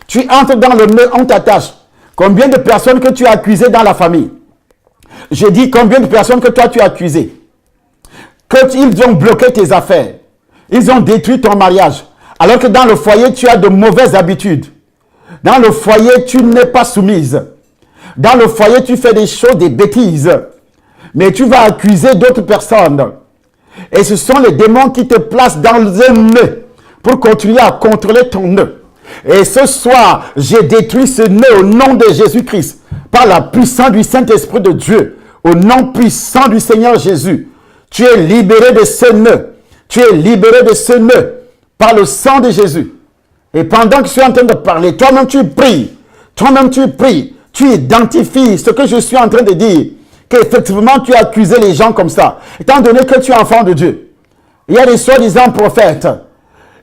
Tu entres dans le nœud, on t'attache. Combien de personnes que tu as accusées dans la famille? Je dis combien de personnes que toi tu as accusées? Qu'ils ont bloqué tes affaires. Ils ont détruit ton mariage. Alors que dans le foyer, tu as de mauvaises habitudes. Dans le foyer, tu n'es pas soumise. Dans le foyer, tu fais des choses, des bêtises. mais tu vas accuser d'autres personnes. Et ce sont les démons qui te placent dans un nœud pour continuer à contrôler ton nœud. Et ce soir, j'ai détruit ce nœud au nom de Jésus-Christ, par la puissance du Saint-Esprit de Dieu, au nom puissant du Seigneur Jésus. Tu es libéré de ce nœud. Tu es libéré de ce nœud par le sang de Jésus. Et pendant que je suis en train de parler, toi-même tu pries. Toi-même tu pries. Tu identifies ce que je suis en train de dire. Qu'effectivement tu as accusé les gens comme ça. Étant donné que tu es enfant de Dieu. Il y a des soi-disant prophètes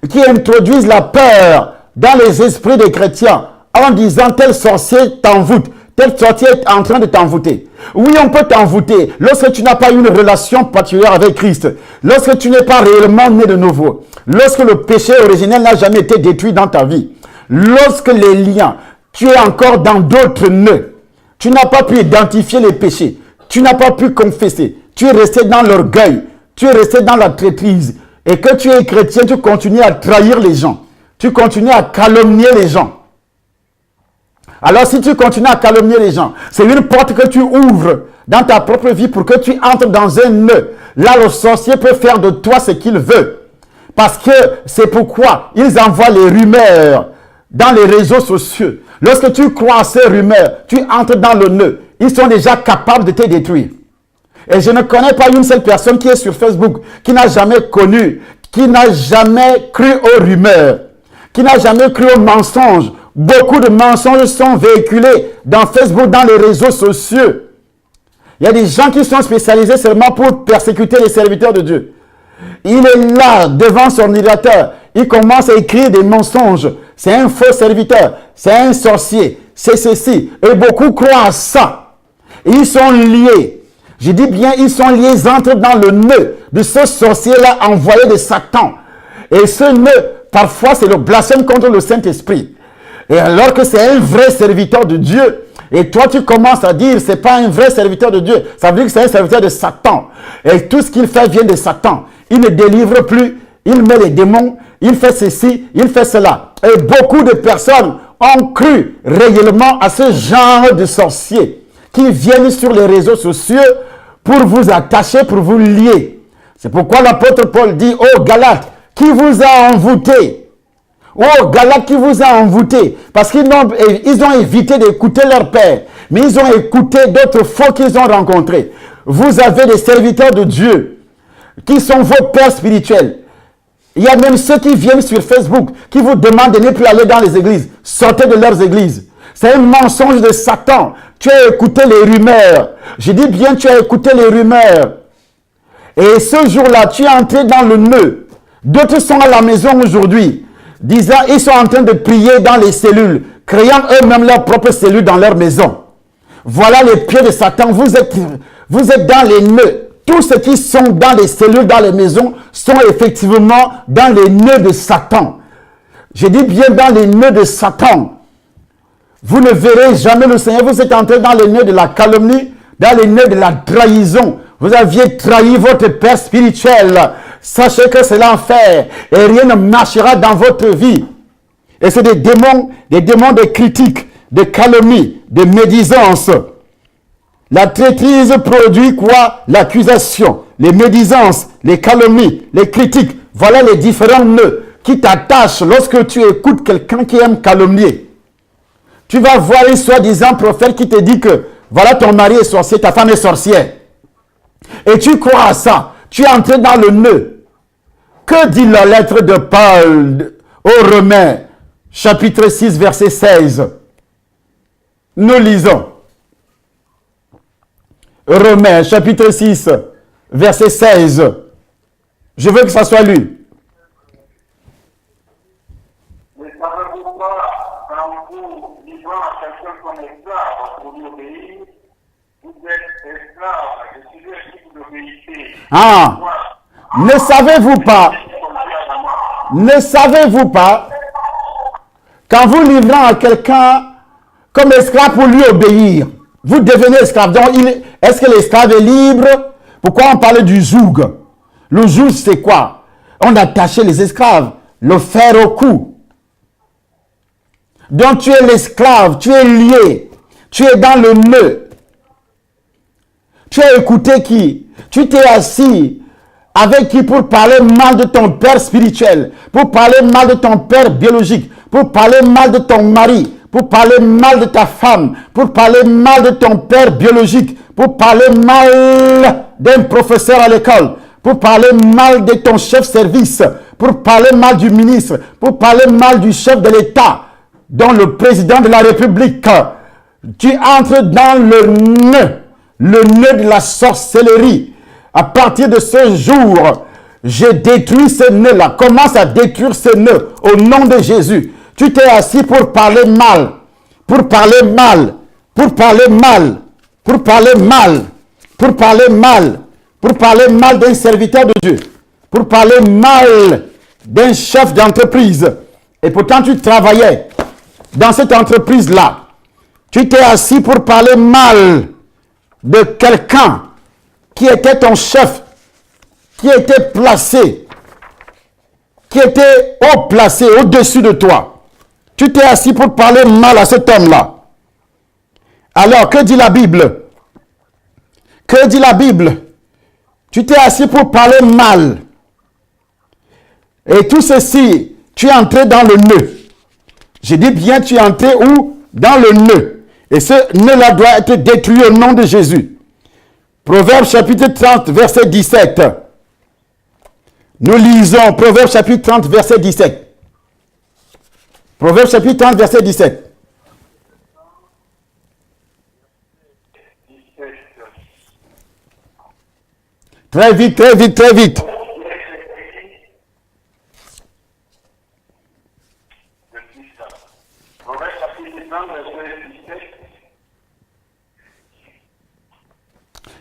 qui introduisent la peur dans les esprits des chrétiens en disant tel sorcier t'envoûte. Tel sorcier est en train de t'envoûter. Oui, on peut t'envoûter lorsque tu n'as pas une relation particulière avec Christ. Lorsque tu n'es pas réellement né de nouveau. Lorsque le péché originel n'a jamais été détruit dans ta vie. Lorsque les liens, tu es encore dans d'autres nœuds. Tu n'as pas pu identifier les péchés. Tu n'as pas pu confesser. Tu es resté dans l'orgueil. Tu es resté dans la traîtrise. Et que tu es chrétien, tu continues à trahir les gens. Tu continues à calomnier les gens. Alors si tu continues à calomnier les gens, c'est une porte que tu ouvres dans ta propre vie pour que tu entres dans un nœud. Là, le sorcier peut faire de toi ce qu'il veut. Parce que c'est pourquoi ils envoient les rumeurs dans les réseaux sociaux. Lorsque tu crois à ces rumeurs, tu entres dans le nœud. Ils sont déjà capables de te détruire. Et je ne connais pas une seule personne qui est sur Facebook, qui n'a jamais connu, qui n'a jamais cru aux rumeurs, qui n'a jamais cru aux mensonges. Beaucoup de mensonges sont véhiculés dans Facebook, dans les réseaux sociaux. Il y a des gens qui sont spécialisés seulement pour persécuter les serviteurs de Dieu. Il est là, devant son ordinateur. Il commence à écrire des mensonges. C'est un faux serviteur. C'est un sorcier. C'est ceci. Et beaucoup croient à ça. Et ils sont liés. Je dis bien, ils sont liés. Ils entrent dans le nœud de ce sorcier-là envoyé de Satan. Et ce nœud, parfois, c'est le blasphème contre le Saint-Esprit. Et alors que c'est un vrai serviteur de Dieu, et toi tu commences à dire c'est pas un vrai serviteur de Dieu, ça veut dire que c'est un serviteur de Satan. Et tout ce qu'il fait vient de Satan. Il ne délivre plus, il met les démons, il fait ceci, il fait cela. Et beaucoup de personnes ont cru réellement à ce genre de sorciers qui viennent sur les réseaux sociaux pour vous attacher, pour vous lier. C'est pourquoi l'apôtre Paul dit, ô Galates, qui vous a envoûté? Oh, Galates qui vous a envoûté, parce qu'ils ont évité d'écouter leur père, mais ils ont écouté d'autres faux qu'ils ont rencontrés. Vous avez des serviteurs de Dieu qui sont vos pères spirituels. Il y a même ceux qui viennent sur Facebook, qui vous demandent de ne plus aller dans les églises. Sortez de leurs églises. C'est un mensonge de Satan. Tu as écouté les rumeurs. Je dis bien, tu as écouté les rumeurs. Et ce jour-là, tu es entré dans le nœud. D'autres sont à la maison aujourd'hui. Disant, ils sont en train de prier dans les cellules, créant eux-mêmes leurs propres cellules dans leur maison. Voilà les pieds de Satan. Vous êtes dans les nœuds. Tous ceux qui sont dans les cellules, dans les maisons, sont effectivement dans les nœuds de Satan. Je dis bien dans les nœuds de Satan. Vous ne verrez jamais le Seigneur. Vous êtes entré dans les nœuds de la calomnie, dans les nœuds de la trahison. Vous aviez trahi votre père spirituel. Sachez que c'est l'enfer et rien ne marchera dans votre vie. Et c'est des démons de critique, de calomnie, de médisance. La traîtrise produit quoi? L'accusation, les médisances, les calomnies, les critiques. Voilà les différents nœuds qui t'attachent lorsque tu écoutes quelqu'un qui aime calomnier. Tu vas voir un soi-disant prophète qui te dit que voilà ton mari est sorcier, ta femme est sorcière. Et tu crois à ça. Tu es entré dans le nœud. Que dit la lettre de Paul aux Romains, chapitre 6, verset 16? Nous lisons. Romains, chapitre 6, verset 16. Je veux que ça soit lu. Ne savez-vous pas, quand vous livrant à quelqu'un comme esclave pour lui obéir, vous êtes esclave de celui à qui vous obéissez? Ah! Ne savez-vous pas, quand vous livrant à quelqu'un comme esclave pour lui obéir, vous devenez esclave. Donc, est-ce que l'esclave est libre? Pourquoi on parle du joug? Le joug, c'est quoi? On attachait les esclaves, le fer au cou. Donc, tu es l'esclave, tu es lié, tu es dans le nœud. Tu as écouté qui? Tu t'es assis avec qui pour parler mal de ton père spirituel, pour parler mal de ton père biologique, pour parler mal de ton mari, pour parler mal de ta femme, pour parler mal de ton père biologique, pour parler mal d'un professeur à l'école, pour parler mal de ton chef service, pour parler mal du ministre, pour parler mal du chef de l'État, dont le président de la République. Tu entres dans le nœud de la sorcellerie. À partir de ce jour, j'ai détruit ce nœud-là. Commence à détruire ce nœud au nom de Jésus. Tu t'es assis pour parler mal, pour parler mal, pour parler mal, pour parler mal, pour parler mal, pour parler mal d'un serviteur de Dieu, pour parler mal d'un chef d'entreprise. Et pourtant, tu travaillais dans cette entreprise-là. Tu t'es assis pour parler mal de quelqu'un qui était ton chef, qui était placé, qui était haut placé au-dessus de toi. Tu t'es assis pour parler mal à cet homme-là. Alors, que dit la Bible? Que dit la Bible? Tu t'es assis pour parler mal. Et tout ceci, tu es entré dans le nœud. Je dis bien, tu es entré où? Dans le nœud. Et ce nœud-là doit être détruit au nom de Jésus. Proverbe chapitre 30, verset 17. Nous lisons Proverbe chapitre 30, verset 17. Proverbe chapitre 30, verset 17. Très vite, très vite, très vite.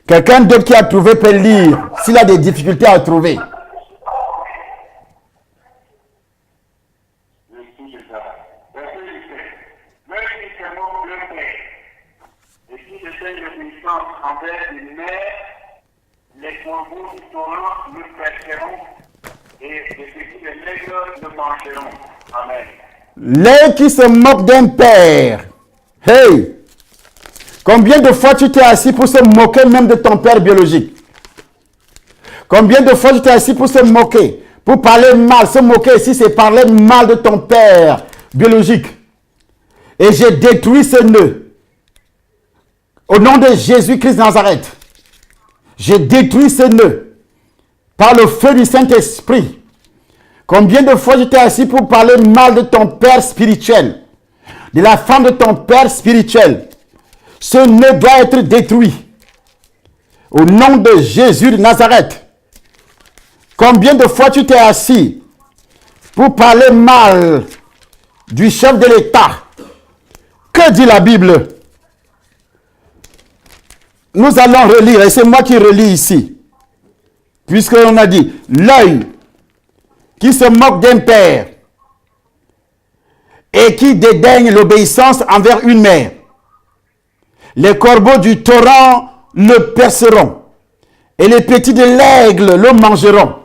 Quelqu'un d'autre qui a trouvé peut lire, s'il a des difficultés à trouver. Les corbeaux du torrent le pêcheront et les petits nègres le mangeront. Amen. Les qui se moquent d'un père. Hey! Combien de fois tu t'es assis pour se moquer même de ton père biologique? Combien de fois tu t'es assis pour se moquer, pour parler mal? Se moquer ici, c'est parler mal de ton père biologique. Et j'ai détruit ce nœud. Au nom de Jésus-Christ de Nazareth. J'ai détruit ce nœud par le feu du Saint-Esprit. Combien de fois tu t'es assis pour parler mal de ton père spirituel, de la femme de ton père spirituel? Ce nœud doit être détruit. Au nom de Jésus de Nazareth. Combien de fois tu t'es assis pour parler mal du chef de l'État? Que dit la Bible? Nous allons relire, et c'est moi qui relis ici. Puisqu'on a dit, l'œil qui se moque d'un père et qui dédaigne l'obéissance envers une mère. Les corbeaux du torrent le perceront et les petits de l'aigle le mangeront.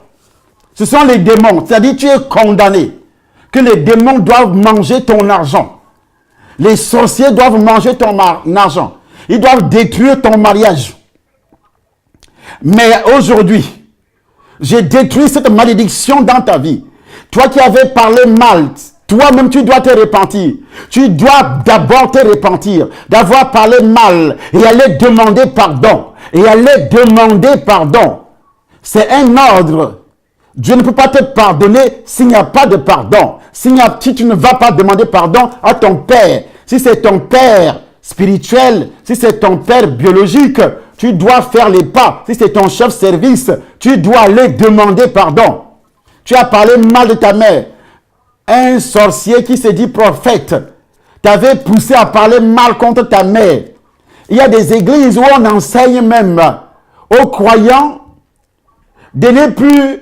Ce sont les démons, c'est-à-dire tu es condamné, que les démons doivent manger ton argent. Les sorciers doivent manger ton argent. Ils doivent détruire ton mariage. Mais aujourd'hui, j'ai détruit cette malédiction dans ta vie. Toi qui avais parlé mal, toi-même tu dois te repentir. Tu dois d'abord te repentir d'avoir parlé mal et aller demander pardon. Et aller demander pardon. C'est un ordre. Dieu ne peut pas te pardonner s'il n'y a pas de pardon. Si tu ne vas pas demander pardon à ton père, si c'est ton père spirituel, si c'est ton père biologique, tu dois faire les pas. Si c'est ton chef service, tu dois aller demander pardon. Tu as parlé mal de ta mère. Un sorcier qui se dit prophète t'avait poussé à parler mal contre ta mère. Il y a des églises où on enseigne même aux croyants de ne plus...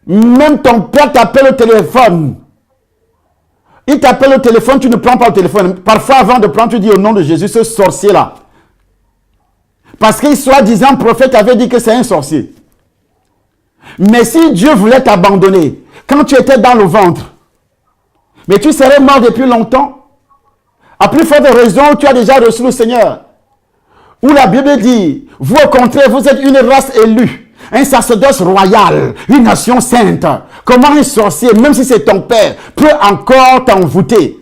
Même ton père t'appelle au téléphone. Il t'appelle au téléphone, tu ne prends pas le téléphone. Parfois, avant de prendre, tu dis au nom de Jésus, ce sorcier-là. Parce qu'il soi-disant prophète avait dit que c'est un sorcier. Mais si Dieu voulait t'abandonner, quand tu étais dans le ventre, mais tu serais mort depuis longtemps. À plus forte raison, tu as déjà reçu le Seigneur. Où la Bible dit, vous au contraire, vous êtes une race élue, un sacerdoce royal, une nation sainte. Comment un sorcier, même si c'est ton père, peut encore t'envoûter?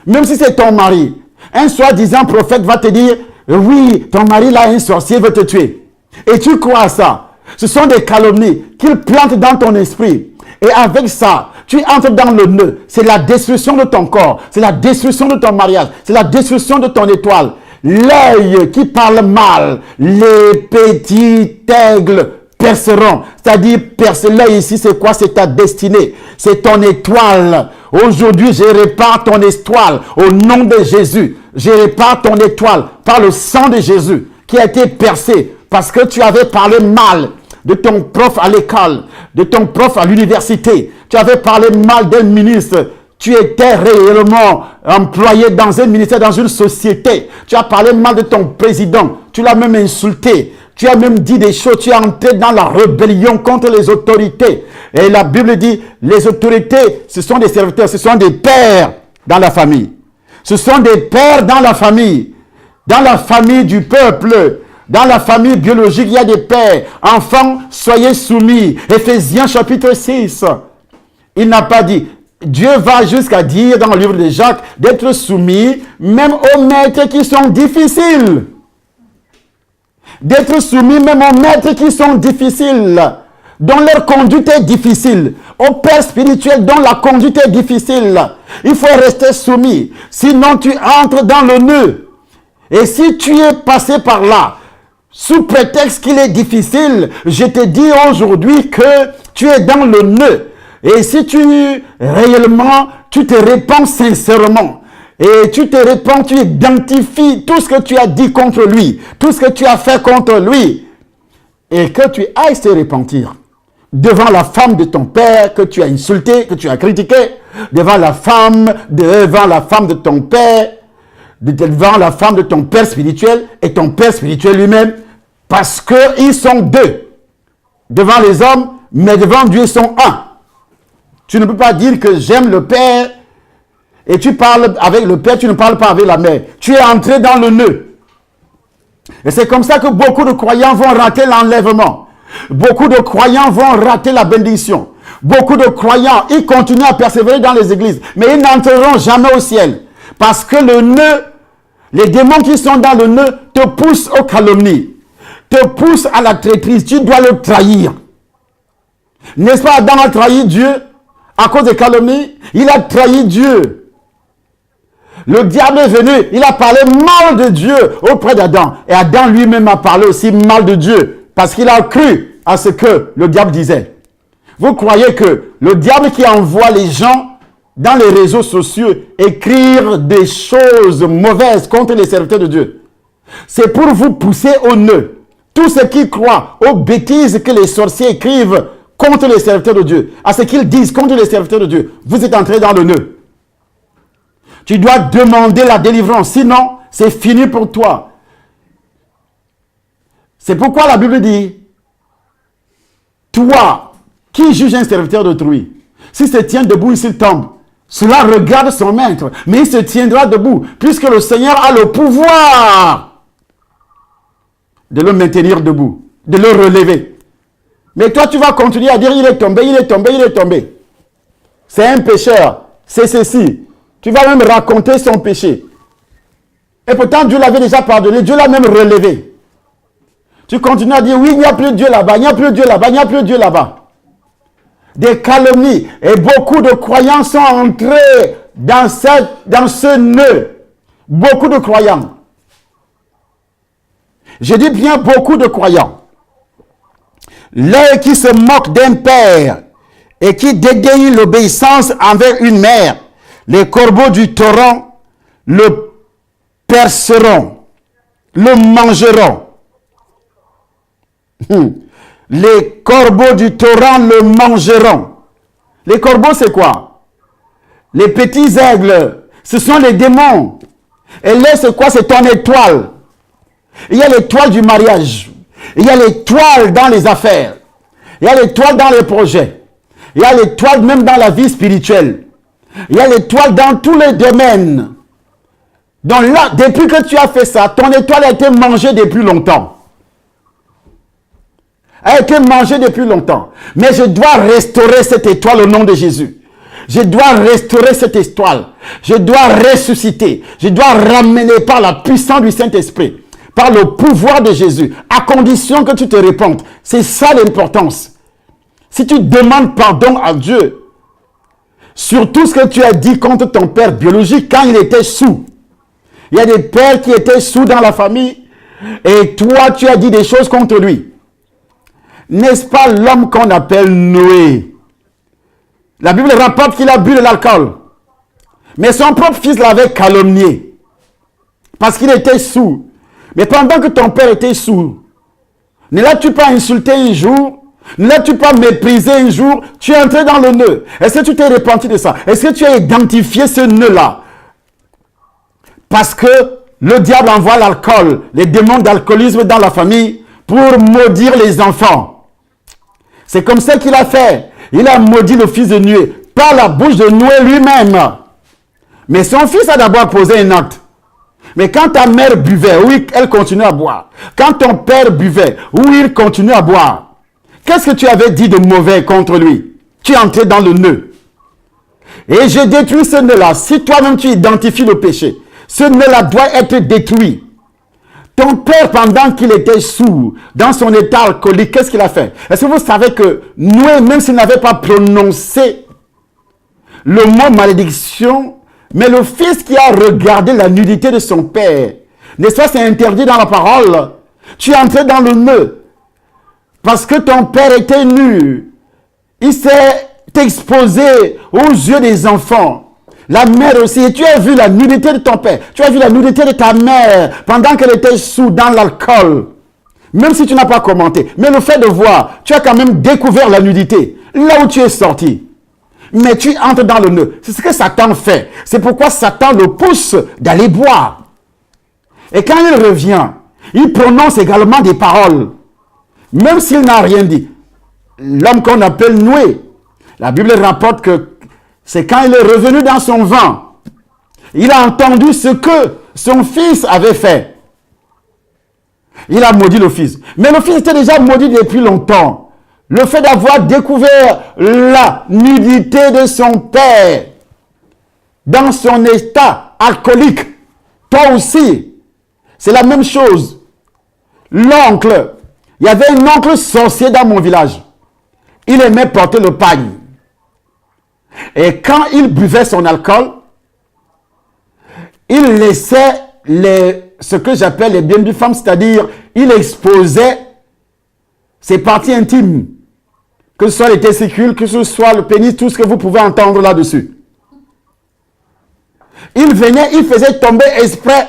Même si c'est ton mari. Un soi-disant prophète va te dire, oui, ton mari là, un sorcier veut te tuer. Et tu crois à ça. Ce sont des calomnies qu'il plante dans ton esprit. Et avec ça, tu entres dans le nœud. C'est la destruction de ton corps. C'est la destruction de ton mariage. C'est la destruction de ton étoile. L'œil qui parle mal, les petits aigles perceront. C'est-à-dire, percer l'œil ici, c'est quoi? C'est ta destinée. C'est ton étoile. Aujourd'hui, je répare ton étoile au nom de Jésus. Je répare ton étoile par le sang de Jésus qui a été percé parce que tu avais parlé mal de ton prof à l'école, de ton prof à l'université. Tu avais parlé mal d'un ministre. Tu étais réellement employé dans un ministère, dans une société. Tu as parlé mal de ton président. Tu l'as même insulté. Tu as même dit des choses. Tu es entré dans la rébellion contre les autorités. Et la Bible dit, les autorités, ce sont des serviteurs, ce sont des pères dans la famille. Ce sont des pères dans la famille du peuple. Dans la famille biologique, il y a des pères. Enfants, soyez soumis. Éphésiens chapitre 6. Il n'a pas dit. Dieu va jusqu'à dire dans le livre de Jacques d'être soumis même aux maîtres qui sont difficiles. D'être soumis même aux maîtres qui sont difficiles, dont leur conduite est difficile. Aux pères spirituels dont la conduite est difficile. Il faut rester soumis. Sinon tu entres dans le nœud. Et si tu es passé par là, sous prétexte qu'il est difficile, je te dis aujourd'hui que tu es dans le nœud. Et si réellement, tu te répands sincèrement, et tu te répands, tu identifies tout ce que tu as dit contre lui, tout ce que tu as fait contre lui, et que tu ailles te repentir devant la femme de ton père que tu as insulté, que tu as critiqué, devant la femme de ton père, devant la femme de ton père spirituel et ton père spirituel lui-même, parce qu'ils sont deux. Devant les hommes, mais devant Dieu, ils sont un. Tu ne peux pas dire que j'aime le père et tu parles avec le père, tu ne parles pas avec la mère. Tu es entré dans le nœud. Et c'est comme ça que beaucoup de croyants vont rater l'enlèvement. Beaucoup de croyants vont rater la bénédiction. Beaucoup de croyants, ils continuent à persévérer dans les églises, mais ils n'entreront jamais au ciel. Parce que le nœud, les démons qui sont dans le nœud te poussent aux calomnies, te poussent à la traîtrise. Tu dois le trahir. N'est-ce pas, Adam a trahi Dieu à cause des calomnies? Il a trahi Dieu. Le diable est venu, il a parlé mal de Dieu auprès d'Adam. Et Adam lui-même a parlé aussi mal de Dieu parce qu'il a cru à ce que le diable disait. Vous croyez que le diable qui envoie les gens dans les réseaux sociaux écrire des choses mauvaises contre les serviteurs de Dieu, c'est pour vous pousser au nœud. Tous ceux qui croient aux bêtises que les sorciers écrivent contre les serviteurs de Dieu, à ce qu'ils disent contre les serviteurs de Dieu, vous êtes entrés dans le nœud. Tu dois demander la délivrance, sinon c'est fini pour toi. C'est pourquoi la Bible dit, toi qui juge un serviteur d'autrui, s'il se tient debout et s'il tombe, cela regarde son maître, mais il se tiendra debout, puisque le Seigneur a le pouvoir de le maintenir debout, de le relever. Mais toi, tu vas continuer à dire, il est tombé, il est tombé, il est tombé. C'est un pécheur, c'est ceci. Tu vas même raconter son péché. Et pourtant, Dieu l'avait déjà pardonné, Dieu l'a même relevé. Tu continues à dire, oui, il n'y a plus Dieu là-bas, il n'y a plus Dieu là-bas, il n'y a plus Dieu là-bas. Des calomnies. Et beaucoup de croyants sont entrés dans ce nœud. Beaucoup de croyants. Je dis bien beaucoup de croyants. L'œil qui se moque d'un père et qui dédaigne l'obéissance envers une mère, les corbeaux du torrent le perceront, le mangeront. Les corbeaux du torrent le mangeront. Les corbeaux, c'est quoi? Les petits aigles, ce sont les démons. Et là, c'est quoi? C'est ton étoile. Il y a l'étoile du mariage. Il y a l'étoile dans les affaires. Il y a l'étoile dans les projets. Il y a l'étoile même dans la vie spirituelle. Il y a l'étoile dans tous les domaines. Donc là, depuis que tu as fait ça, ton étoile a été mangée depuis longtemps. A été mangée depuis longtemps. Mais je dois restaurer cette étoile au nom de Jésus. Je dois restaurer cette étoile. Je dois ressusciter. Je dois ramener par la puissance du Saint-Esprit, par le pouvoir de Jésus, à condition que tu te répandes. C'est ça l'importance. Si tu demandes pardon à Dieu sur tout ce que tu as dit contre ton père biologique quand il était sous. Il y a des pères qui étaient sous dans la famille et toi tu as dit des choses contre lui. N'est-ce pas l'homme qu'on appelle Noé? La Bible rapporte qu'il a bu de l'alcool. Mais son propre fils l'avait calomnié. Parce qu'il était sous. Mais pendant que ton père était sous, ne l'as-tu pas insulté un jour? Ne l'as-tu pas méprisé un jour? Tu es entré dans le nœud. Est-ce que tu t'es repenti de ça? Est-ce que tu as identifié ce nœud-là? Parce que le diable envoie l'alcool, les démons d'alcoolisme dans la famille pour maudire les enfants. C'est comme ça qu'il a fait. Il a maudit le fils de Noé par la bouche de Noé lui-même. Mais son fils a d'abord posé un acte. Mais quand ta mère buvait, oui, elle continuait à boire. Quand ton père buvait, oui, il continuait à boire. Qu'est-ce que tu avais dit de mauvais contre lui? Tu es entré dans le nœud. Et je détruis ce nœud-là. Si toi-même tu identifies le péché, ce nœud-là doit être détruit. Ton père, pendant qu'il était sous, dans son état alcoolique, qu'est-ce qu'il a fait? Est-ce que vous savez que Noé, même s'il n'avait pas prononcé le mot malédiction, mais le fils qui a regardé la nudité de son père, n'est-ce pas, c'est interdit dans la parole. Tu es entré dans le nœud. Parce que ton père était nu. Il s'est exposé aux yeux des enfants. La mère aussi. Et tu as vu la nudité de ton père. Tu as vu la nudité de ta mère pendant qu'elle était sous dans l'alcool. Même si tu n'as pas commenté. Mais le fait de voir, tu as quand même découvert la nudité. Là où tu es sorti. Mais tu entres dans le nœud. C'est ce que Satan fait. C'est pourquoi Satan le pousse d'aller boire. Et quand il revient, il prononce également des paroles. Même s'il n'a rien dit. L'homme qu'on appelle Noé, la Bible rapporte que c'est quand il est revenu dans son vent, il a entendu ce que son fils avait fait. Il a maudit le fils. Mais le fils était déjà maudit depuis longtemps. Le fait d'avoir découvert la nudité de son père dans son état alcoolique, toi aussi, c'est la même chose. L'oncle, il y avait un oncle sorcier dans mon village. Il aimait porter le pagne. Et quand il buvait son alcool, il laissait ce que j'appelle les biens du femme, c'est-à-dire il exposait ses parties intimes, que ce soit les testicules, que ce soit le pénis, tout ce que vous pouvez entendre là-dessus. Il venait, il faisait tomber exprès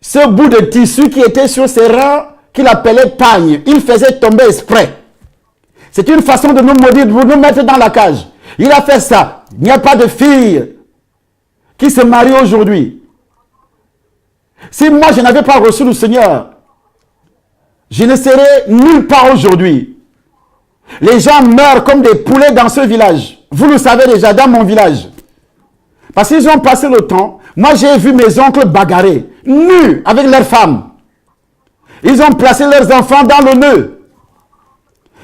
ce bout de tissu qui était sur ses reins, qu'il appelait pagne. Il faisait tomber exprès. C'est une façon de nous maudire, de nous mettre dans la cage. Il a fait ça. Il n'y a pas de fille qui se marie aujourd'hui. Si moi je n'avais pas reçu le Seigneur, je ne serais nulle part aujourd'hui. Les gens meurent comme des poulets dans ce village. Vous le savez déjà, dans mon village. Parce qu'ils ont passé le temps. Moi j'ai vu mes oncles bagarrer, nus, avec leurs femmes. Ils ont placé leurs enfants dans le nœud.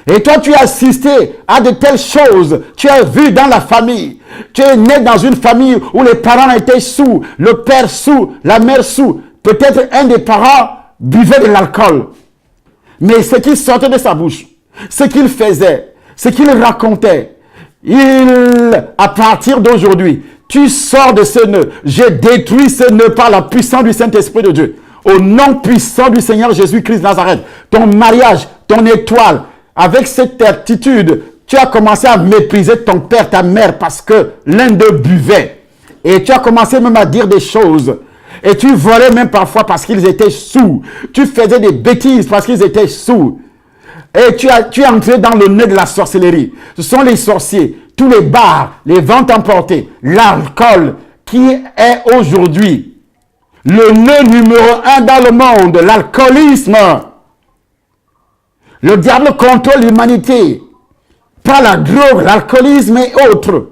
Et toi, tu as assisté à de telles choses. Tu as vu dans la famille. Tu es né dans une famille où les parents étaient sous, le père sous, la mère sous. Peut-être un des parents buvait de l'alcool. Mais ce qui sortait de sa bouche, ce qu'il faisait, ce qu'il racontait, à partir d'aujourd'hui, tu sors de ce nœud. J'ai détruit ce nœud par la puissance du Saint-Esprit de Dieu. Au nom puissant du Seigneur Jésus-Christ de Nazareth. Ton mariage, ton étoile, avec cette attitude, tu as commencé à mépriser ton père, ta mère, parce que l'un d'eux buvait. Et tu as commencé même à dire des choses. Et tu volais même parfois parce qu'ils étaient sous. Tu faisais des bêtises parce qu'ils étaient sous. Et tu es entré dans le nœud de la sorcellerie. Ce sont les sorciers, tous les bars, les ventes emportées, l'alcool, qui est aujourd'hui le nœud numéro 1 dans le monde, l'alcoolisme. Le diable contrôle l'humanité par la drogue, l'alcoolisme et autres.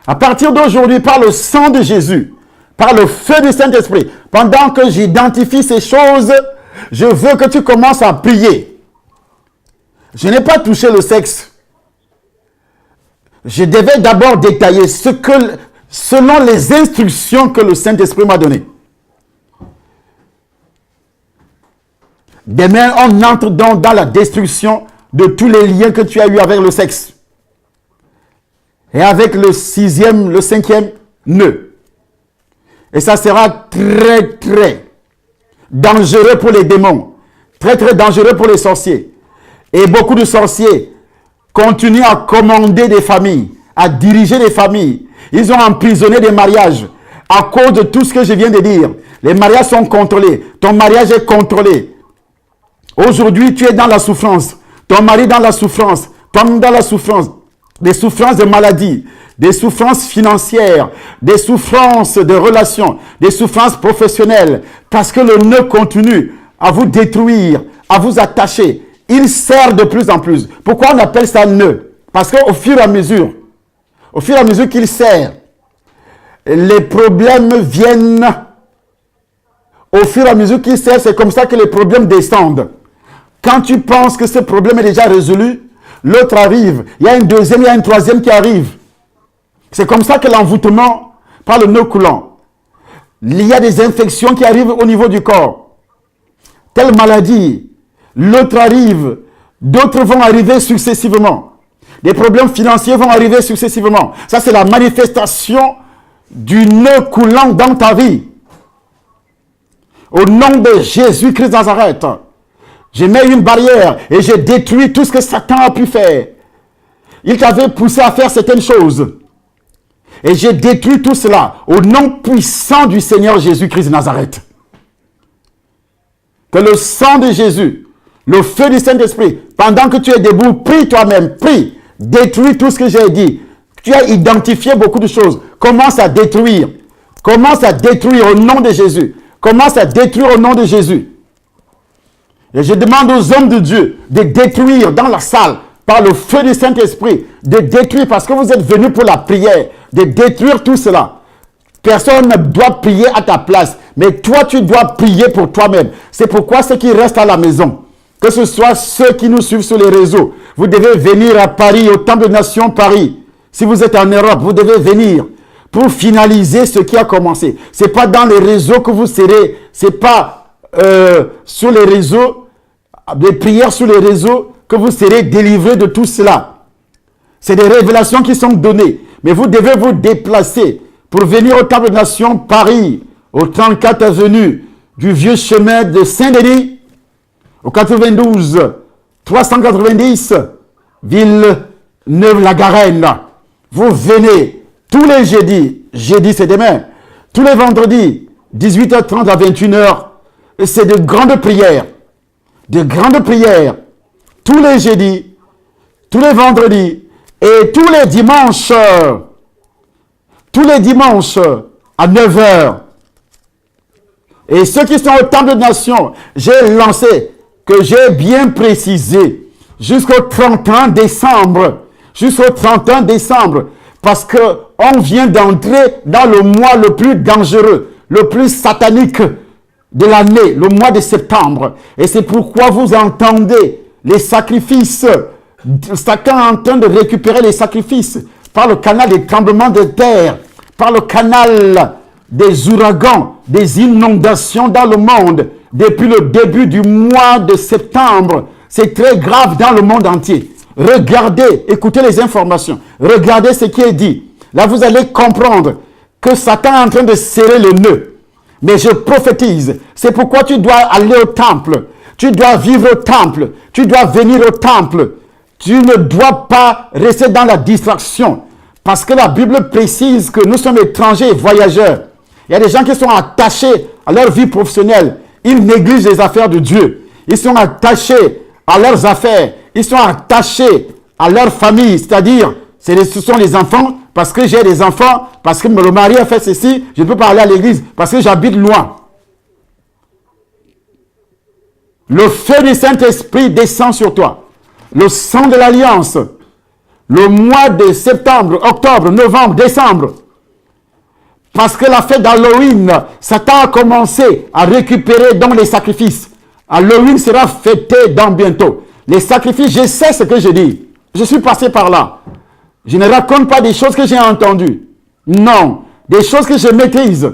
À partir d'aujourd'hui, par le sang de Jésus, par le feu du Saint-Esprit, pendant que j'identifie ces choses, je veux que tu commences à prier. Je n'ai pas touché le sexe. Je devais d'abord détailler selon les instructions que le Saint-Esprit m'a données. Demain, on entre donc dans la destruction de tous les liens que tu as eus avec le sexe. Et avec le 6e, le 5e nœud. Et ça sera très, très dangereux pour les démons. Très, très dangereux pour les sorciers. Et beaucoup de sorciers continuent à commander des familles, à diriger des familles. Ils ont emprisonné des mariages à cause de tout ce que je viens de dire. Les mariages sont contrôlés. Ton mariage est contrôlé. Aujourd'hui, tu es dans la souffrance. Ton mari dans la souffrance. Toi dans la souffrance. Des souffrances de maladie, des souffrances financières, des souffrances de relations, des souffrances professionnelles. Parce que le nœud continue à vous détruire, à vous attacher. Il serre de plus en plus. Pourquoi on appelle ça nœud? Parce qu'au fur et à mesure qu'il serre, les problèmes viennent. Au fur et à mesure qu'il serre, c'est comme ça que les problèmes descendent. Quand tu penses que ce problème est déjà résolu, l'autre arrive. Il y a un deuxième, il y a un troisième qui arrive. C'est comme ça que l'envoûtement, par le nœud coulant. Il y a des infections qui arrivent au niveau du corps. Telle maladie, l'autre arrive. D'autres vont arriver successivement. Des problèmes financiers vont arriver successivement. Ça, c'est la manifestation du nœud coulant dans ta vie. Au nom de Jésus-Christ de Nazareth, je mets une barrière et je détruis tout ce que Satan a pu faire. Il t'avait poussé à faire certaines choses. Et je détruis tout cela au nom puissant du Seigneur Jésus-Christ de Nazareth. Que le sang de Jésus, le feu du Saint-Esprit, pendant que tu es debout, prie toi-même, prie. Détruis tout ce que j'ai dit. Tu as identifié beaucoup de choses. Commence à détruire. Commence à détruire au nom de Jésus. Commence à détruire au nom de Jésus. Et je demande aux hommes de Dieu de détruire dans la salle, par le feu du Saint-Esprit, de détruire, parce que vous êtes venus pour la prière, de détruire tout cela. Personne ne doit prier à ta place, mais toi, tu dois prier pour toi-même. C'est pourquoi ceux qui restent à la maison, que ce soit ceux qui nous suivent sur les réseaux, vous devez venir à Paris, au Temple de Nation Paris. Si vous êtes en Europe, vous devez venir pour finaliser ce qui a commencé. Ce n'est pas dans les réseaux que vous serez, ce n'est pas sur les réseaux, des prières sur les réseaux, que vous serez délivrés de tout cela. C'est des révélations qui sont données. Mais vous devez vous déplacer pour venir au Temple de Nation Paris, au 34 avenue du Vieux Chemin de Saint-Denis, au 92 390 Villeneuve-la-Garenne. Vous venez tous les jeudis, jeudi c'est demain, tous les vendredis, 18h30 à 21h, et c'est de grandes prières, tous les jeudis, tous les vendredis, et tous les dimanches à 9h. Et ceux qui sont au Temple de Nation, j'ai lancé, que j'ai bien précisé, jusqu'au 31 décembre, parce qu'on vient d'entrer dans le mois le plus dangereux, le plus satanique de l'année, le mois de septembre. Et c'est pourquoi vous entendez les sacrifices, Satan est en train de récupérer les sacrifices par le canal des tremblements de terre, par le canal des ouragans, des inondations dans le monde, depuis le début du mois de septembre. C'est très grave dans le monde entier. Regardez, écoutez les informations, regardez ce qui est dit. Là, vous allez comprendre que Satan est en train de serrer le nœud. Mais je prophétise, c'est pourquoi tu dois aller au temple, tu dois vivre au temple, tu dois venir au temple. Tu ne dois pas rester dans la distraction. Parce que la Bible précise que nous sommes étrangers et voyageurs. Il y a des gens qui sont attachés à leur vie professionnelle. Ils négligent les affaires de Dieu. Ils sont attachés à leurs affaires. Ils sont attachés à leur famille. C'est-à-dire, ce sont les enfants, parce que j'ai des enfants, parce que le mari a fait ceci, je ne peux pas aller à l'église, parce que j'habite loin. Le feu du Saint-Esprit descend sur toi. Le sang de l'alliance, le mois de septembre, octobre, novembre, décembre. Parce que la fête d'Halloween, Satan a commencé à récupérer dans les sacrifices. Halloween sera fêté dans bientôt. Les sacrifices, je sais ce que je dis. Je suis passé par là. Je ne raconte pas des choses que j'ai entendues. Non, des choses que je maîtrise.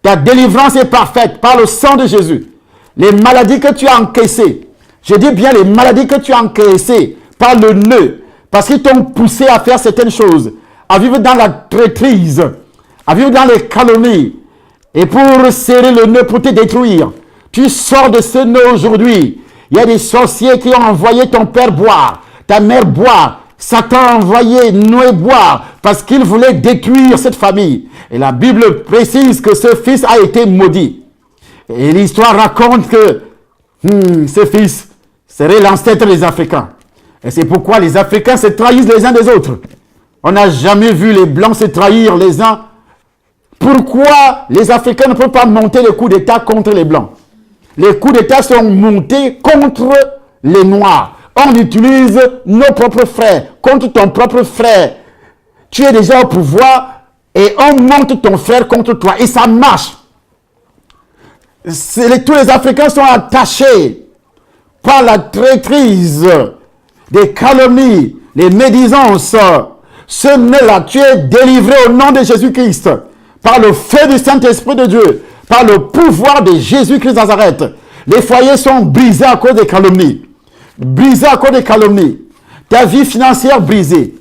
Ta délivrance est parfaite par le sang de Jésus. Les maladies que tu as encaissées, je dis bien les maladies que tu as encaissées par le nœud, parce qu'ils t'ont poussé à faire certaines choses, à vivre dans la traîtrise, à vivre dans les calomnies, et pour serrer le nœud pour te détruire. Tu sors de ce nœud aujourd'hui. Il y a des sorciers qui ont envoyé ton père boire, ta mère boire. Satan a envoyé Noé boire parce qu'il voulait détruire cette famille. Et la Bible précise que ce fils a été maudit. Et l'histoire raconte que ce fils serait l'ancêtre des Africains. Et c'est pourquoi les Africains se trahissent les uns des autres. On n'a jamais vu les Blancs se trahir les uns. Pourquoi les Africains ne peuvent pas monter les coups d'État contre les Blancs? Les coups d'État sont montés contre les Noirs. On utilise nos propres frères contre ton propre frère. Tu es déjà au pouvoir et on monte ton frère contre toi. Et ça marche. Tous les Africains sont attachés par la traîtrise, des calomnies, les médisances. Ce nœud-là, tu es délivré au nom de Jésus-Christ, par le feu du Saint-Esprit de Dieu, par le pouvoir de Jésus-Christ de Nazareth. Les foyers sont brisés à cause des calomnies. Brisés à cause des calomnies. Ta vie financière brisée.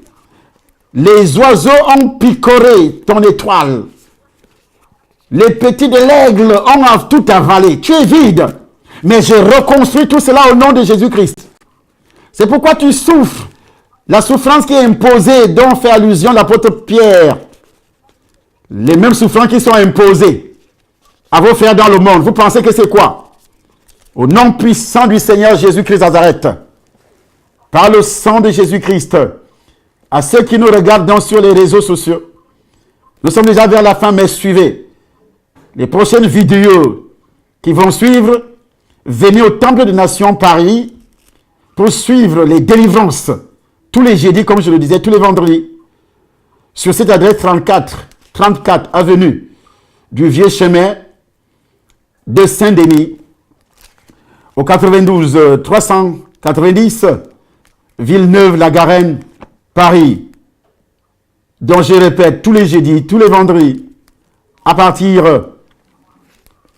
Les oiseaux ont picoré ton étoile. Les petits de l'aigle ont tout avalé. Tu es vide. Mais je reconstruis tout cela au nom de Jésus-Christ. C'est pourquoi tu souffres. La souffrance qui est imposée, dont fait allusion l'apôtre Pierre. Les mêmes souffrances qui sont imposées à vos frères dans le monde. Vous pensez que c'est quoi? Au nom puissant du Seigneur Jésus-Christ Nazareth, par le sang de Jésus-Christ, à ceux qui nous regardent donc sur les réseaux sociaux, nous sommes déjà vers la fin, mais suivez les prochaines vidéos qui vont suivre. Venez au Temple des Nations Paris pour suivre les délivrances tous les jeudis, comme je le disais, tous les vendredis, sur cette adresse 34 avenue du Vieux Chemin de Saint-Denis, au 92 390 Villeneuve-la-Garenne, Paris. Donc je répète, tous les jeudis, tous les vendredis, à partir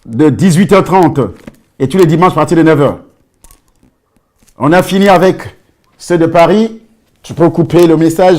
de 18h30 et tous les dimanches à partir de 9h. On a fini avec ceux de Paris. Tu peux couper le message.